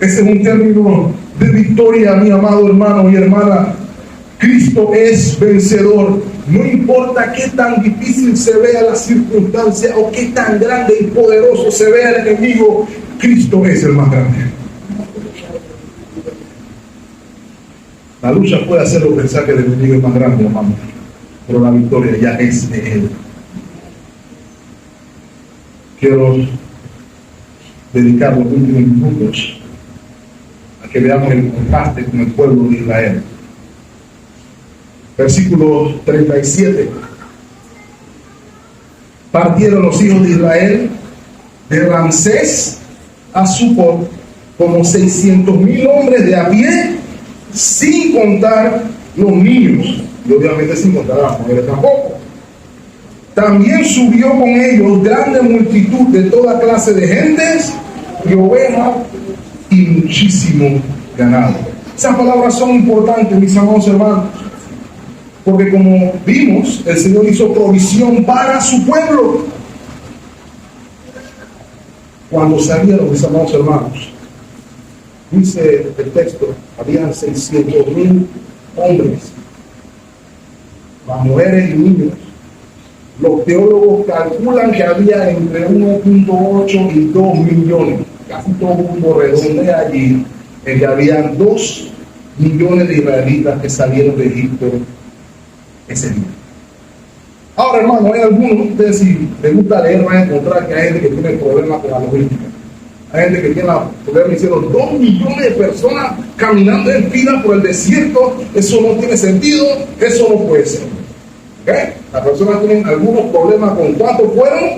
Ese es un término de victoria, mi amado hermano y hermana. Cristo es vencedor. No importa qué tan difícil se vea la circunstancia o qué tan grande y poderoso se vea el enemigo, Cristo es el más grande. La lucha puede hacerlo pensar que el enemigo es más grande, hermano, pero la victoria ya es de Él. Quiero dedicar los últimos minutos a que veamos el contraste con el pueblo de Israel. Versículo 37. Partieron los hijos de Israel de Ramsés a Sucot como 600,000 hombres de a pie, sin contar los niños, y obviamente sin contar a las mujeres tampoco. También subió con ellos grande multitud de toda clase de gentes y ovejas y muchísimo ganado. Esas palabras son importantes, mis amados hermanos, porque como vimos, el Señor hizo provisión para su pueblo. Cuando salieron, mis amados hermanos, dice el texto, habían 600,000 hombres, las mujeres y niños. Los teólogos calculan que había entre 1.8 y 2 millones. Casi todo el mundo redondea allí en que habían 2 millones de israelitas que salieron de Egipto ese día. Ahora, hermano, hay algunos de ustedes, si les gusta leer, van a encontrar que hay gente que tiene problemas con la logística. Hay gente que tiene problemas, hicieron 2 millones de personas caminando en fila por el desierto. Eso no tiene sentido, eso no puede ser. ¿Okay? Las personas tienen algunos problemas con cuántos fueron,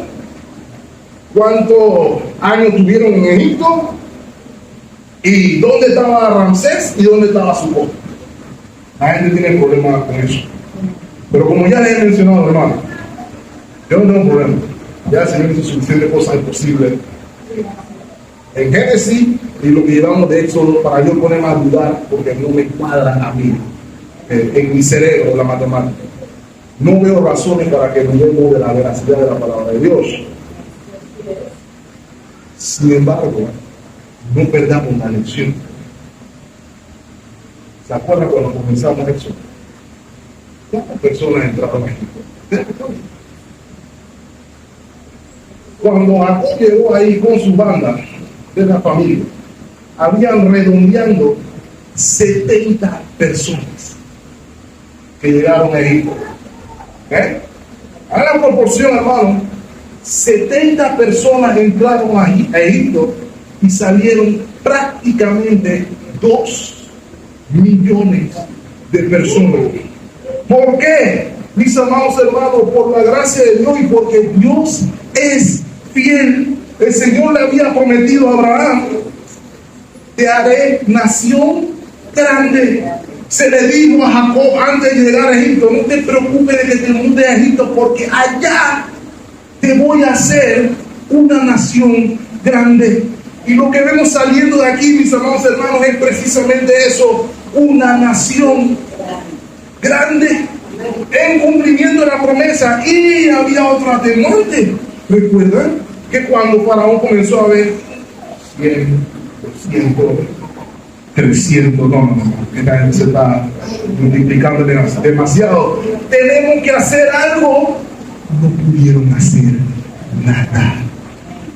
cuántos años tuvieron en Egipto, y dónde estaba Ramsés y dónde estaba Sucot. La gente tiene problemas con eso. Pero como ya les he mencionado, hermano, yo no tengo problema. Ya el Señor hizo suficientes cosas imposibles en Génesis y lo que llevamos de Éxodo para yo ponerme a dudar, porque no me cuadra a mí, en mi cerebro, la matemática. No veo razones para que dudemos de la veracidad de la palabra de Dios. Sin embargo, no perdamos la lección. ¿Se acuerdan cuando comenzamos eso? ¿Cuántas personas entraron a Egipto? Cuando Jacob llegó ahí con su banda de la familia, habían redondeando 70 personas que llegaron a Egipto. A la proporción, hermano, 70 personas entraron a Egipto y salieron prácticamente 2 millones de personas. ¿Por qué? Mis amados hermanos, por la gracia de Dios y porque Dios es fiel. El Señor le había prometido a Abraham: te haré nación grande. Se le dijo a Jacob antes de llegar a Egipto: no te preocupes de que te mudes a Egipto, porque allá te voy a hacer una nación grande. Y lo que vemos saliendo de aquí, mis amados hermanos, es precisamente eso: una nación grande, en cumplimiento de la promesa. Y había otro atenuante. ¿Recuerdan que cuando Faraón comenzó a ver 100, 200, 300, no, esta gente se está multiplicando demasiado, tenemos que hacer algo? No pudieron hacer nada,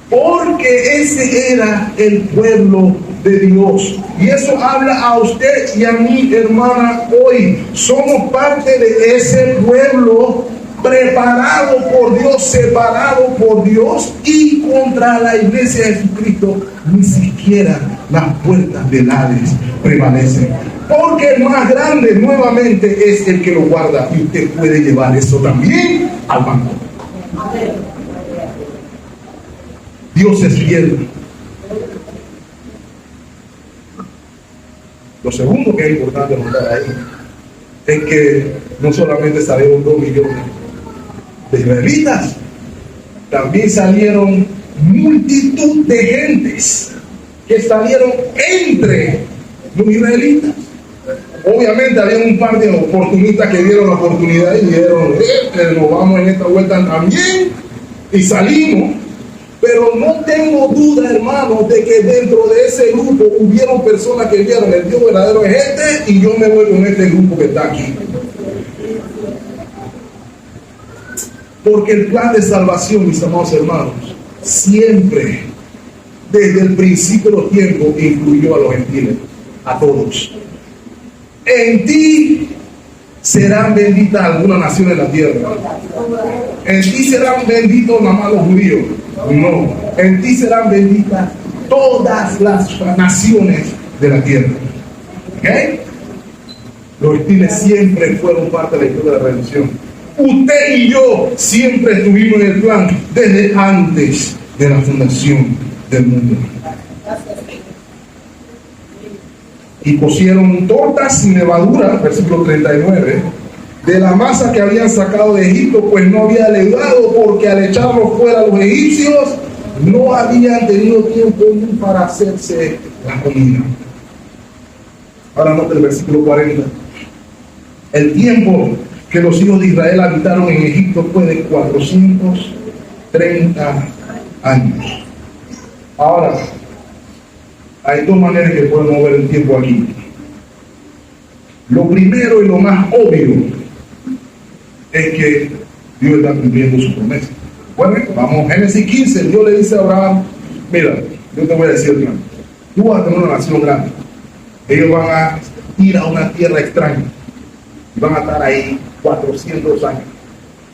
porque ese era el pueblo de Dios. Y eso habla a usted y a mí, hermana, hoy. Somos parte de ese pueblo preparado por Dios, separado por Dios, y contra la iglesia de Jesucristo ni siquiera las puertas del Hades prevalecen. Porque el más grande nuevamente es el que lo guarda, y usted puede llevar eso también al banco. Dios es fiel. Lo segundo que es importante notar ahí es que no solamente salieron 2 millones de israelitas, también salieron multitud de gentes que salieron entre los israelitas. Obviamente había un par de oportunistas que vieron la oportunidad y dijeron: nos vamos en esta vuelta también, y salimos. Pero no tengo duda, hermanos, de que dentro de ese grupo hubieron personas que vieron: el Dios verdadero es este, y yo me voy con este grupo que está aquí. Porque el plan de salvación, mis amados hermanos, siempre, desde el principio de los tiempos, incluyó a los gentiles, a todos. En ti serán benditas algunas naciones de la tierra. En ti serán benditos nada más los judíos. No, en ti serán benditas todas las naciones de la tierra. ¿Ok? Los gentiles siempre fueron parte de la historia de la redención. Usted y yo siempre estuvimos en el plan desde antes de la fundación del mundo. Y pusieron tortas sin levadura, versículo 39, de la masa que habían sacado de Egipto, pues no había leudado, porque al echarlos fuera los egipcios no habían tenido tiempo ni para hacerse la comida. Ahora nota el versículo 40. El tiempo que los hijos de Israel habitaron en Egipto fue de 430 años. Ahora, hay 2 maneras que podemos ver el tiempo aquí. Lo primero y lo más obvio es que Dios está cumpliendo su promesa. Bueno, vamos, Génesis 15, Dios le dice a Abraham: mira, yo te voy a decir, hermano, tú vas a tener una nación grande. Ellos van a ir a una tierra extraña y van a estar ahí 400 años.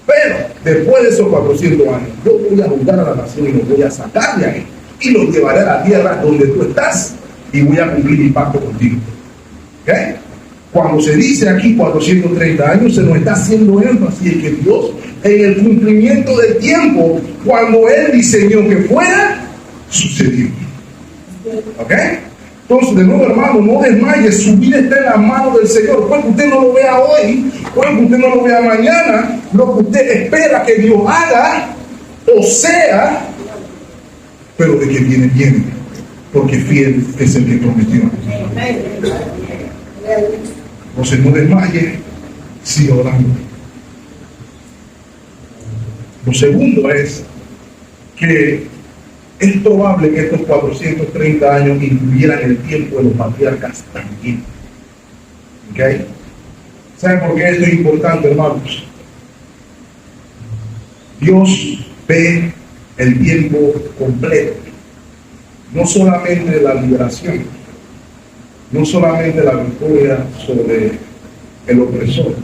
Pero después de esos 400 años, yo voy a juntar a la nación y los voy a sacar de ahí y los llevaré a la tierra donde tú estás, y voy a cumplir mi pacto contigo. ¿Ok? Cuando se dice aquí 430 años, se nos está haciendo énfasis en que Dios, en el cumplimiento del tiempo, cuando Él diseñó que fuera, sucedió. ¿Ok? Entonces, de nuevo, hermano, no desmaye, su vida está en la mano del Señor. Puede que usted no lo vea hoy, puede que usted no lo vea mañana, lo que usted espera que Dios haga o sea, pero de que viene, viene, porque fiel es el que prometió. Entonces, no desmaye, siga orando. Lo segundo es que es probable que estos 430 años incluyeran el tiempo de los patriarcas también. ¿Ok? ¿Saben por qué esto es importante, hermanos? Dios ve el tiempo completo. No solamente la liberación, no solamente la victoria sobre el opresor,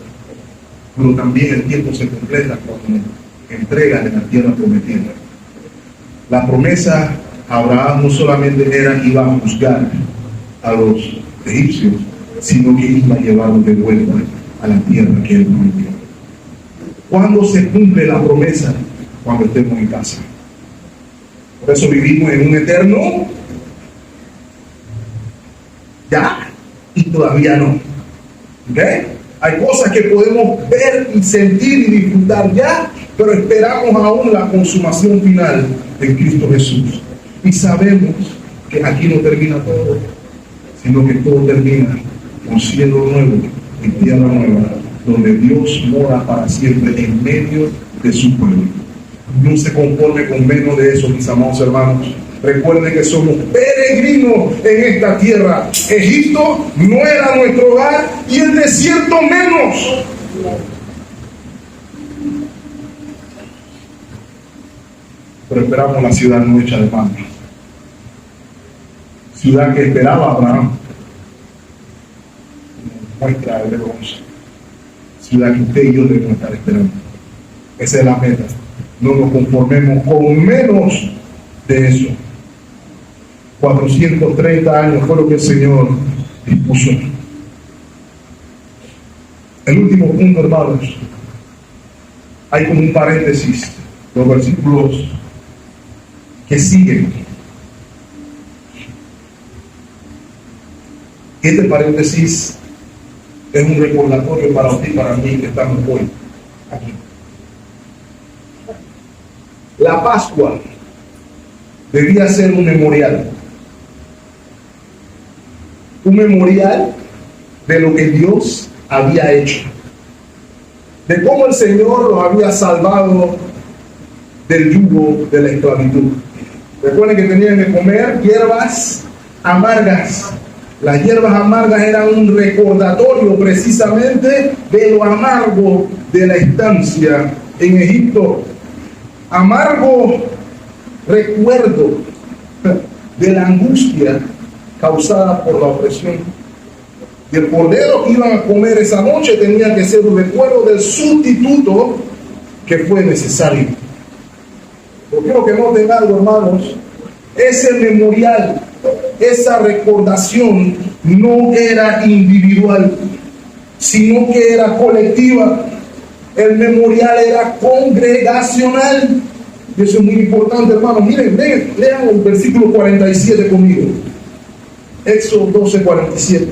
pero también el tiempo se completa cuando entregan en la tierra prometida. La promesa a Abraham no solamente era que iba a juzgar a los egipcios, sino que iba a llevarlos de vuelta a la tierra que él prometió. ¿Cuándo se cumple la promesa? Cuando estemos en casa. Por eso vivimos en un eterno ya y todavía no. ¿Ok? Hay cosas que podemos ver y sentir y disfrutar ya, pero esperamos aún la consumación final de Cristo Jesús. Y sabemos que aquí no termina todo, sino que todo termina con cielo nuevo y tierra nueva, donde Dios mora para siempre en medio de su pueblo. No se conforme con menos de eso, mis amados hermanos. Recuerden que somos peregrinos en esta tierra. Egipto no era nuestro hogar y el desierto menos. Pero esperamos la ciudad no hecha de pan. Ciudad que esperaba Abraham. Muestra el bronce. Ciudad que usted y yo debemos estar esperando. Esa es la meta. No nos conformemos con menos de eso. 430 años fue lo que el Señor dispuso. El último punto, hermanos, hay como un paréntesis, los versículos que siguen. Este paréntesis es un recordatorio para usted y para mí que estamos hoy aquí. La Pascua debía ser un memorial de lo que Dios había hecho, de cómo el Señor los había salvado del yugo de la esclavitud. Recuerden que tenían que comer hierbas amargas. Las hierbas amargas eran un recordatorio precisamente de lo amargo de la estancia en Egipto. Amargo recuerdo de la angustia causada por la opresión. Y el cordero que iban a comer esa noche tenía que ser un recuerdo del sustituto que fue necesario. Yo quiero que noten algo, hermanos. Ese memorial, esa recordación no era individual, sino que era colectiva. El memorial era congregacional. Y eso es muy importante, hermanos. Miren, lean el versículo 47 conmigo. Éxodo 12:47.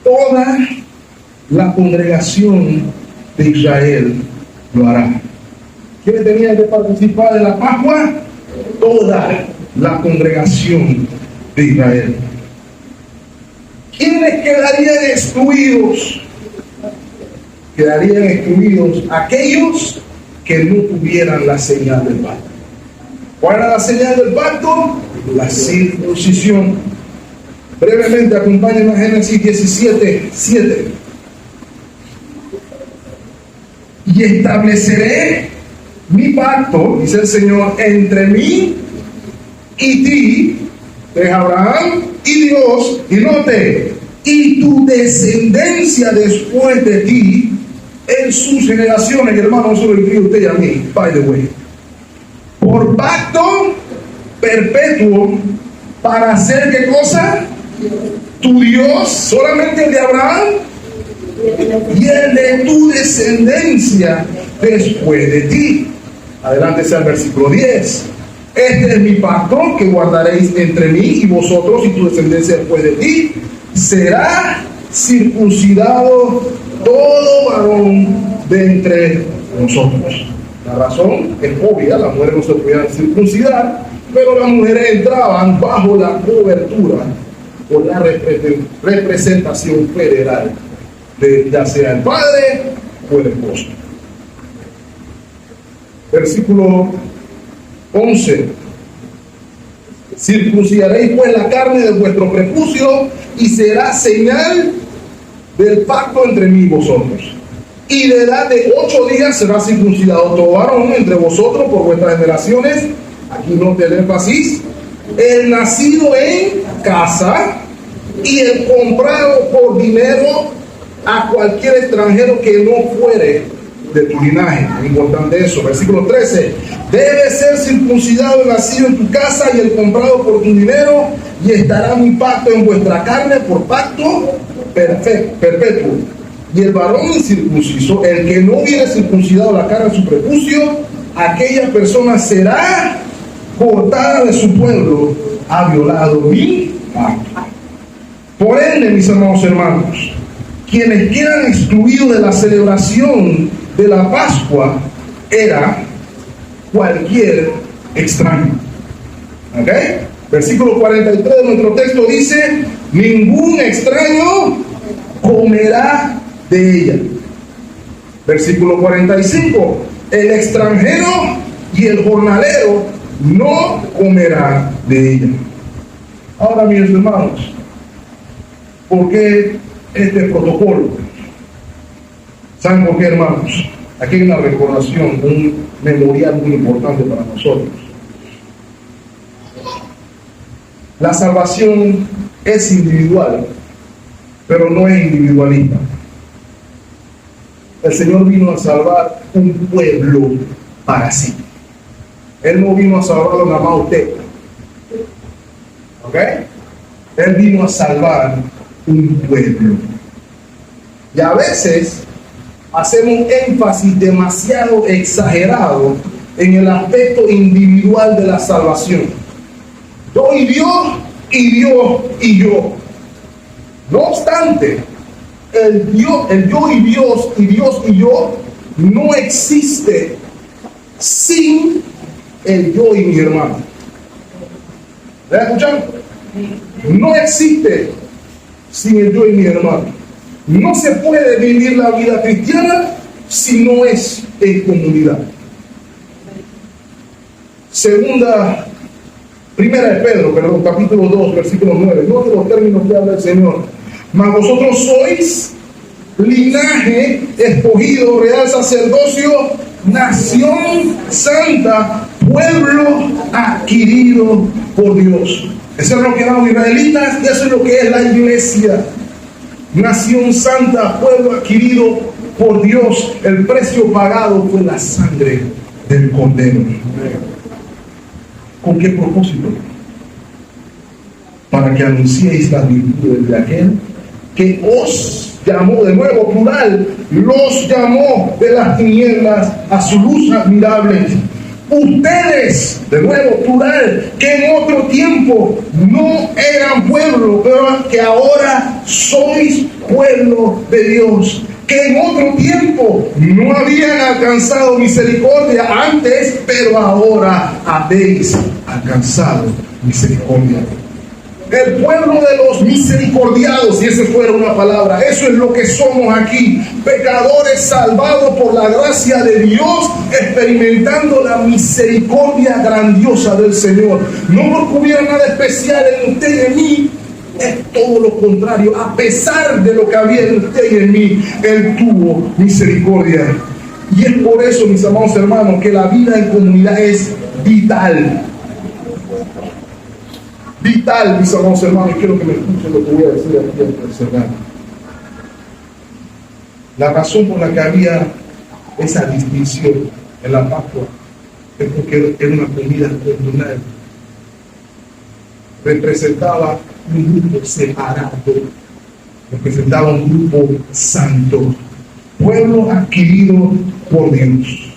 Toda la congregación de Israel lo hará. ¿Quiénes tenían que participar de la Pascua? Toda la congregación de Israel. ¿Quiénes quedarían excluidos? Quedarían excluidos aquellos que no tuvieran la señal del pacto. ¿Cuál era la señal del pacto? La circuncisión. Brevemente, acompáñenme a Génesis 17:7. Y estableceré mi pacto, dice el Señor, entre mí y ti, de Abraham y Dios, y note, y tu descendencia después de ti, en sus generaciones. Hermano, eso lo escribe usted y a mí, by the way. Por pacto perpetuo, para hacer ¿qué cosa? Tu Dios, solamente el de Abraham y el de tu descendencia después de ti. Adelante sea el versículo 10. Este es mi pacto que guardaréis entre mí y vosotros y tu descendencia después de ti. Será circuncidado todo varón de entre nosotros. La razón es obvia, las mujeres no se podían circuncidar, pero las mujeres entraban bajo la cobertura o la representación federal de ya sea el padre o el esposo. Versículo 11. Circuncidaréis pues la carne de vuestro prepucio y será señal del pacto entre mí y vosotros. Y de edad de 8 días será circuncidado todo varón entre vosotros por vuestras generaciones. Aquí note el énfasis. El nacido en casa y el comprado por dinero a cualquier extranjero que no fuere de tu linaje. Es importante eso. Versículo 13. Debe ser circuncidado el nacido en tu casa y el comprado por tu dinero, y estará mi pacto en vuestra carne por pacto perpetuo. Y el varón incircunciso, el que no hubiere circuncidado la carne de su prepucio, aquella persona será cortada de su pueblo, ha violado mi pacto. Por ende, mis amados hermanos, quienes quedan excluidos de la celebración de la Pascua era cualquier extraño. ¿Ok? Versículo 43 de nuestro texto dice: ningún extraño comerá de ella. Versículo 45: el extranjero y el jornalero no comerá de ella. Ahora, mis hermanos, ¿por qué este protocolo? ¿Saben por qué, hermanos? Aquí hay una recordación, un memorial muy importante para nosotros. La salvación es individual, pero no es individualista. El Señor vino a salvar un pueblo para sí. Él no vino a salvarlo nada más a usted. ¿Ok? Él vino a salvar un pueblo. Y a veces hacemos énfasis demasiado exagerado en el aspecto individual de la salvación. Yo y Dios, y Dios y yo. No obstante, el yo y Dios y yo no existe sin el yo y mi hermano. ¿Me escuchan? No existe sin el yo y mi hermano. No se puede vivir la vida cristiana si no es en comunidad. Primera de Pedro, capítulo 2, versículo 9. Note los términos que habla el Señor. Mas vosotros sois linaje escogido, real sacerdocio, nación santa, pueblo adquirido por Dios. Eso es lo que eran los israelitas y eso es lo que es la iglesia. Nación santa, pueblo adquirido por Dios. El precio pagado fue la sangre del Cordero. ¿Con qué propósito? Para que anunciéis las virtudes de aquel que os llamó, de nuevo plural, los llamó de las tinieblas a su luz admirable. Ustedes, de nuevo plural, que en otro tiempo no eran pueblo, pero que ahora sois pueblo de Dios, que en otro tiempo no habían alcanzado misericordia antes, pero ahora habéis alcanzado misericordia. El pueblo de los misericordiados, si esa fuera una palabra, eso es lo que somos aquí, pecadores salvados por la gracia de Dios, experimentando la misericordia grandiosa del Señor. No porque hubiera nada especial en usted y en mí, es todo lo contrario. A pesar de lo que había en usted y en mí, Él tuvo misericordia. Y es por eso, mis amados hermanos, que la vida en comunidad es vital. Vital, mis amados hermanos, quiero que me escuchen lo que voy a decir aquí al cerrar. La razón por la que había esa distinción en la Pascua es porque era una comida comunal. Representaba un grupo separado, representaba un grupo santo, pueblo adquirido por Dios.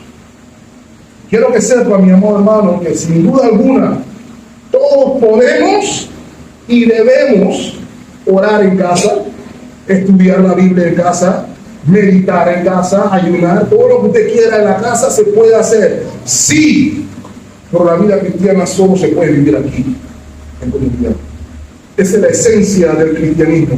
Quiero que sepa, mi amado hermano, que sin duda alguna todos podemos y debemos orar en casa, estudiar la Biblia en casa, meditar en casa, ayunar, todo lo que usted quiera en la casa se puede hacer. Sí, pero la vida cristiana solo se puede vivir aquí, en comunidad. Esa es la esencia del cristianismo.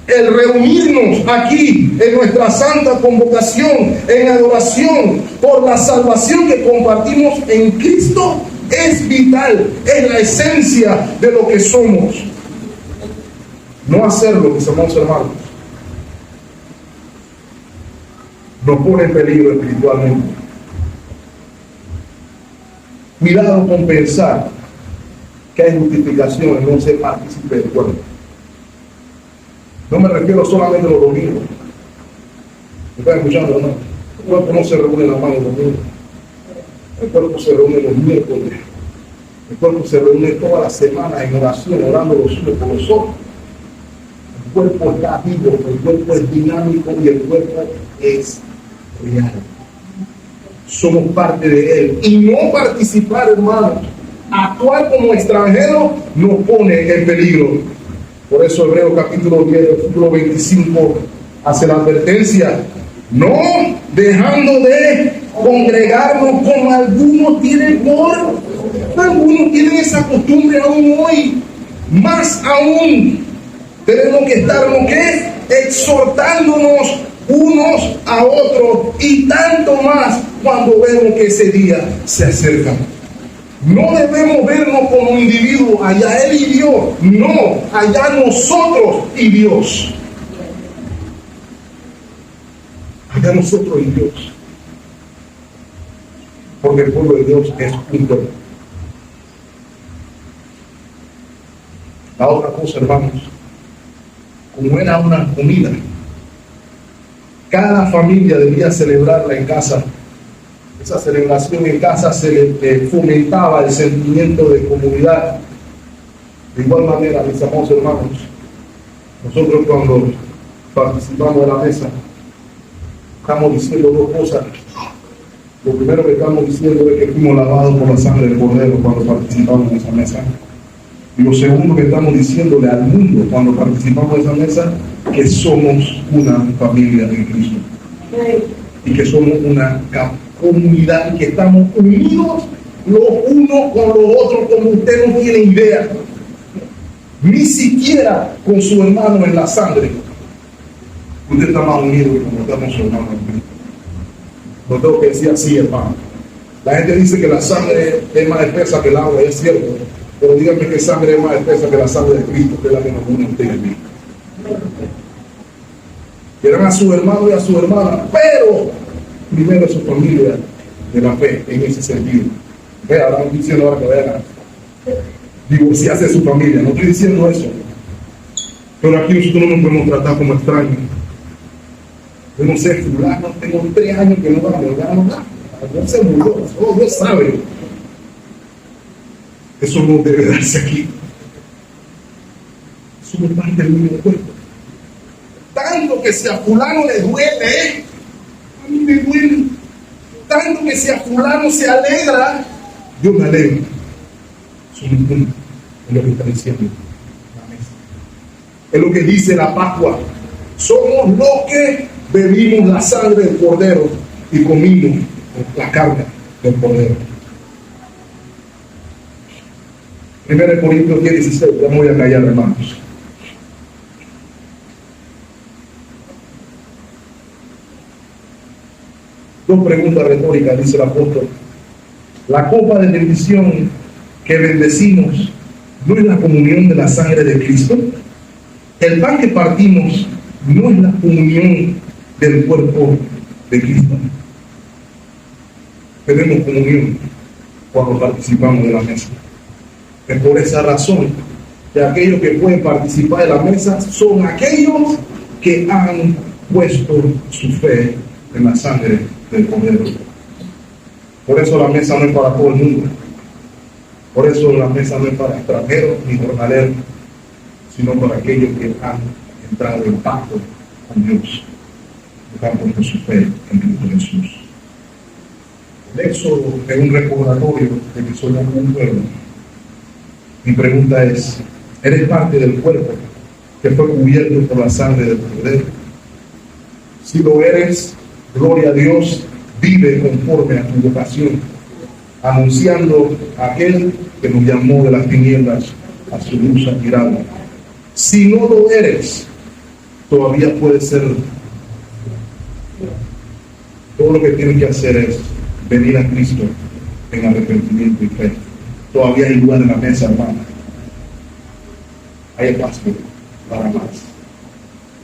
El reunirnos aquí en nuestra santa convocación, en adoración por la salvación que compartimos en Cristo, es vital, es la esencia de lo que somos. No hacerlo, mis amados hermanos, nos pone en peligro espiritualmente. Cuidado con pensar que hay justificación en no ser partícipe del cuerpo. No me refiero solamente a los domingos. ¿Me están escuchando, no? El cuerpo no se reúne la mano los domingos. El cuerpo se reúne los miércoles. El cuerpo se reúne toda la semana en oración, orando los unos por los otros. El cuerpo está vivo, el cuerpo es dinámico y el cuerpo es real. Somos parte de él. Y no participar, hermanos, actuar como extranjero nos pone en peligro. Por eso Hebreos capítulo 10, versículo 25 hace la advertencia: no dejando de congregarnos como algunos tienen esa costumbre aún hoy. Más aún tenemos que estar exhortándonos unos a otros, y tanto más cuando vemos que ese día se acerca. No debemos vernos como individuos, allá Él y Dios. No, allá nosotros y Dios. Allá nosotros y Dios. Porque el pueblo de Dios es un pueblo. La otra cosa, hermanos, como era una comida, cada familia debía celebrarla en casa. Esa celebración en casa se le fomentaba el sentimiento de comunidad. De igual manera, mis amados hermanos, nosotros cuando participamos de la mesa, estamos diciendo dos cosas. Lo primero que estamos diciendo es que fuimos lavados por la sangre del Cordero cuando participamos en esa mesa. Y lo segundo que estamos diciéndole al mundo cuando participamos en esa mesa, que somos una familia en Cristo. Y que somos una comunidad, que estamos unidos los unos con los otros como usted no tiene idea. Ni siquiera con su hermano en la sangre usted está más unido que como estamos su hermano en Cristo. No tengo que decir así, hermano. La gente dice que la sangre es más espesa que el agua, y es cierto, pero díganme que sangre es más espesa que la sangre de Cristo, que es la que nos une a usted y a mí. Quieran a su hermano y a su hermana, pero primero su familia de la fe, en ese sentido. Vea, ahora no estoy diciendo ahora que vayan a divorciarse de su familia, no estoy diciendo eso. Pero aquí nosotros no nos podemos tratar como extraños. Yo no sé, fulano, tengo 3 años que no vamos, ya no se murió, solo Dios sabe. Eso no debe darse aquí. Somos parte del mismo cuerpo. Tanto que si a fulano le duele, a mí me duele. Tanto que si a fulano se alegra, yo me alegro. Somos uno, es lo que está diciendo la mesa. Es lo que dice la Pascua. Somos los que bebimos la sangre del Cordero y comimos la carne del Cordero. 1 Corintios 10:16, ya me voy a callar, hermanos. Dos preguntas retóricas, dice el apóstol. La copa de bendición que bendecimos, ¿no es la comunión de la sangre de Cristo? El pan que partimos, ¿no es la comunión del cuerpo de Cristo? Tenemos comunión cuando participamos de la mesa. Es por esa razón que aquellos que pueden participar de la mesa son aquellos que han puesto su fe en la sangre del Cordero. Por eso la mesa no es para todo el mundo. Por eso la mesa no es para extranjeros ni jornaleros, sino para aquellos que han entrado en pacto con Dios, que han puesto su fe en Cristo Jesús. El éxodo es un recordatorio de que somos un pueblo. Mi pregunta es, ¿eres parte del cuerpo que fue cubierto por la sangre del Cordero? Si lo eres, gloria a Dios, vive conforme a tu vocación, anunciando a aquel que nos llamó de las tinieblas a su luz admirable. Si no lo eres, todavía puede ser. Todo lo que tienes que hacer es venir a Cristo en arrepentimiento y fe. Todavía hay lugar en la mesa, hermano. Hay espacio para más.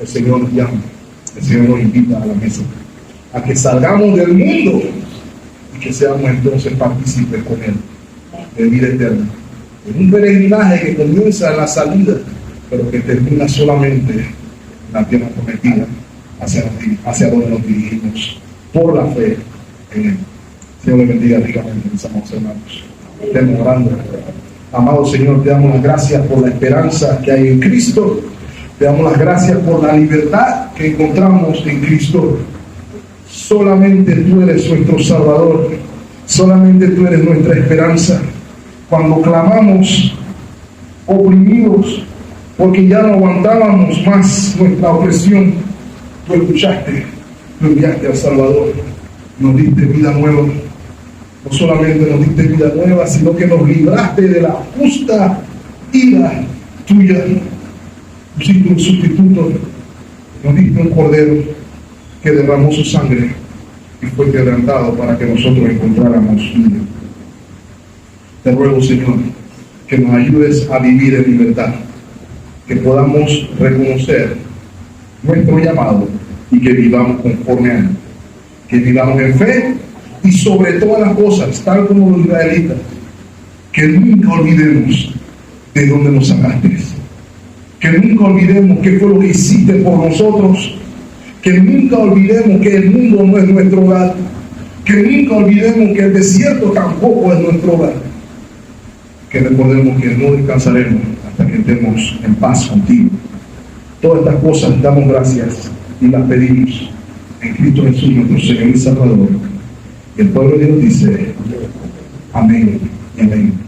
El Señor nos llama, el Señor nos invita a la mesa, a que salgamos del mundo y que seamos entonces partícipes con Él de vida eterna. En un peregrinaje que comienza en la salida, pero que termina solamente en la tierra prometida, hacia donde nos dirigimos por la fe en Él. Señor le bendiga ricamente, mis amados hermanos. Estemos orando. Amado Señor, te damos las gracias por la esperanza que hay en Cristo. Te damos las gracias por la libertad que encontramos en Cristo. Solamente tú eres nuestro Salvador. Solamente tú eres nuestra esperanza. Cuando clamamos, oprimidos, porque ya no aguantábamos más nuestra opresión, tú escuchaste, tú enviaste al Salvador, nos diste vida nueva. No solamente nos diste vida nueva, sino que nos libraste de la justa ira tuya. Pusiste un sustituto, nos diste un cordero que derramó su sangre y fue quebrantado para que nosotros encontráramos vida. Te ruego, Señor, que nos ayudes a vivir en libertad, que podamos reconocer nuestro llamado y que vivamos conforme a Él, que vivamos en fe y sobre todas las cosas, tal como los israelitas, que nunca olvidemos de dónde nos sacaste, que nunca olvidemos qué fue lo que hiciste por nosotros, que nunca olvidemos que el mundo no es nuestro hogar, que nunca olvidemos que el desierto tampoco es nuestro hogar, que recordemos que no descansaremos hasta que estemos en paz contigo. Todas estas cosas damos gracias y las pedimos en Cristo Jesús, nuestro Señor y Salvador. Y el pueblo de Dios dice amén y amén.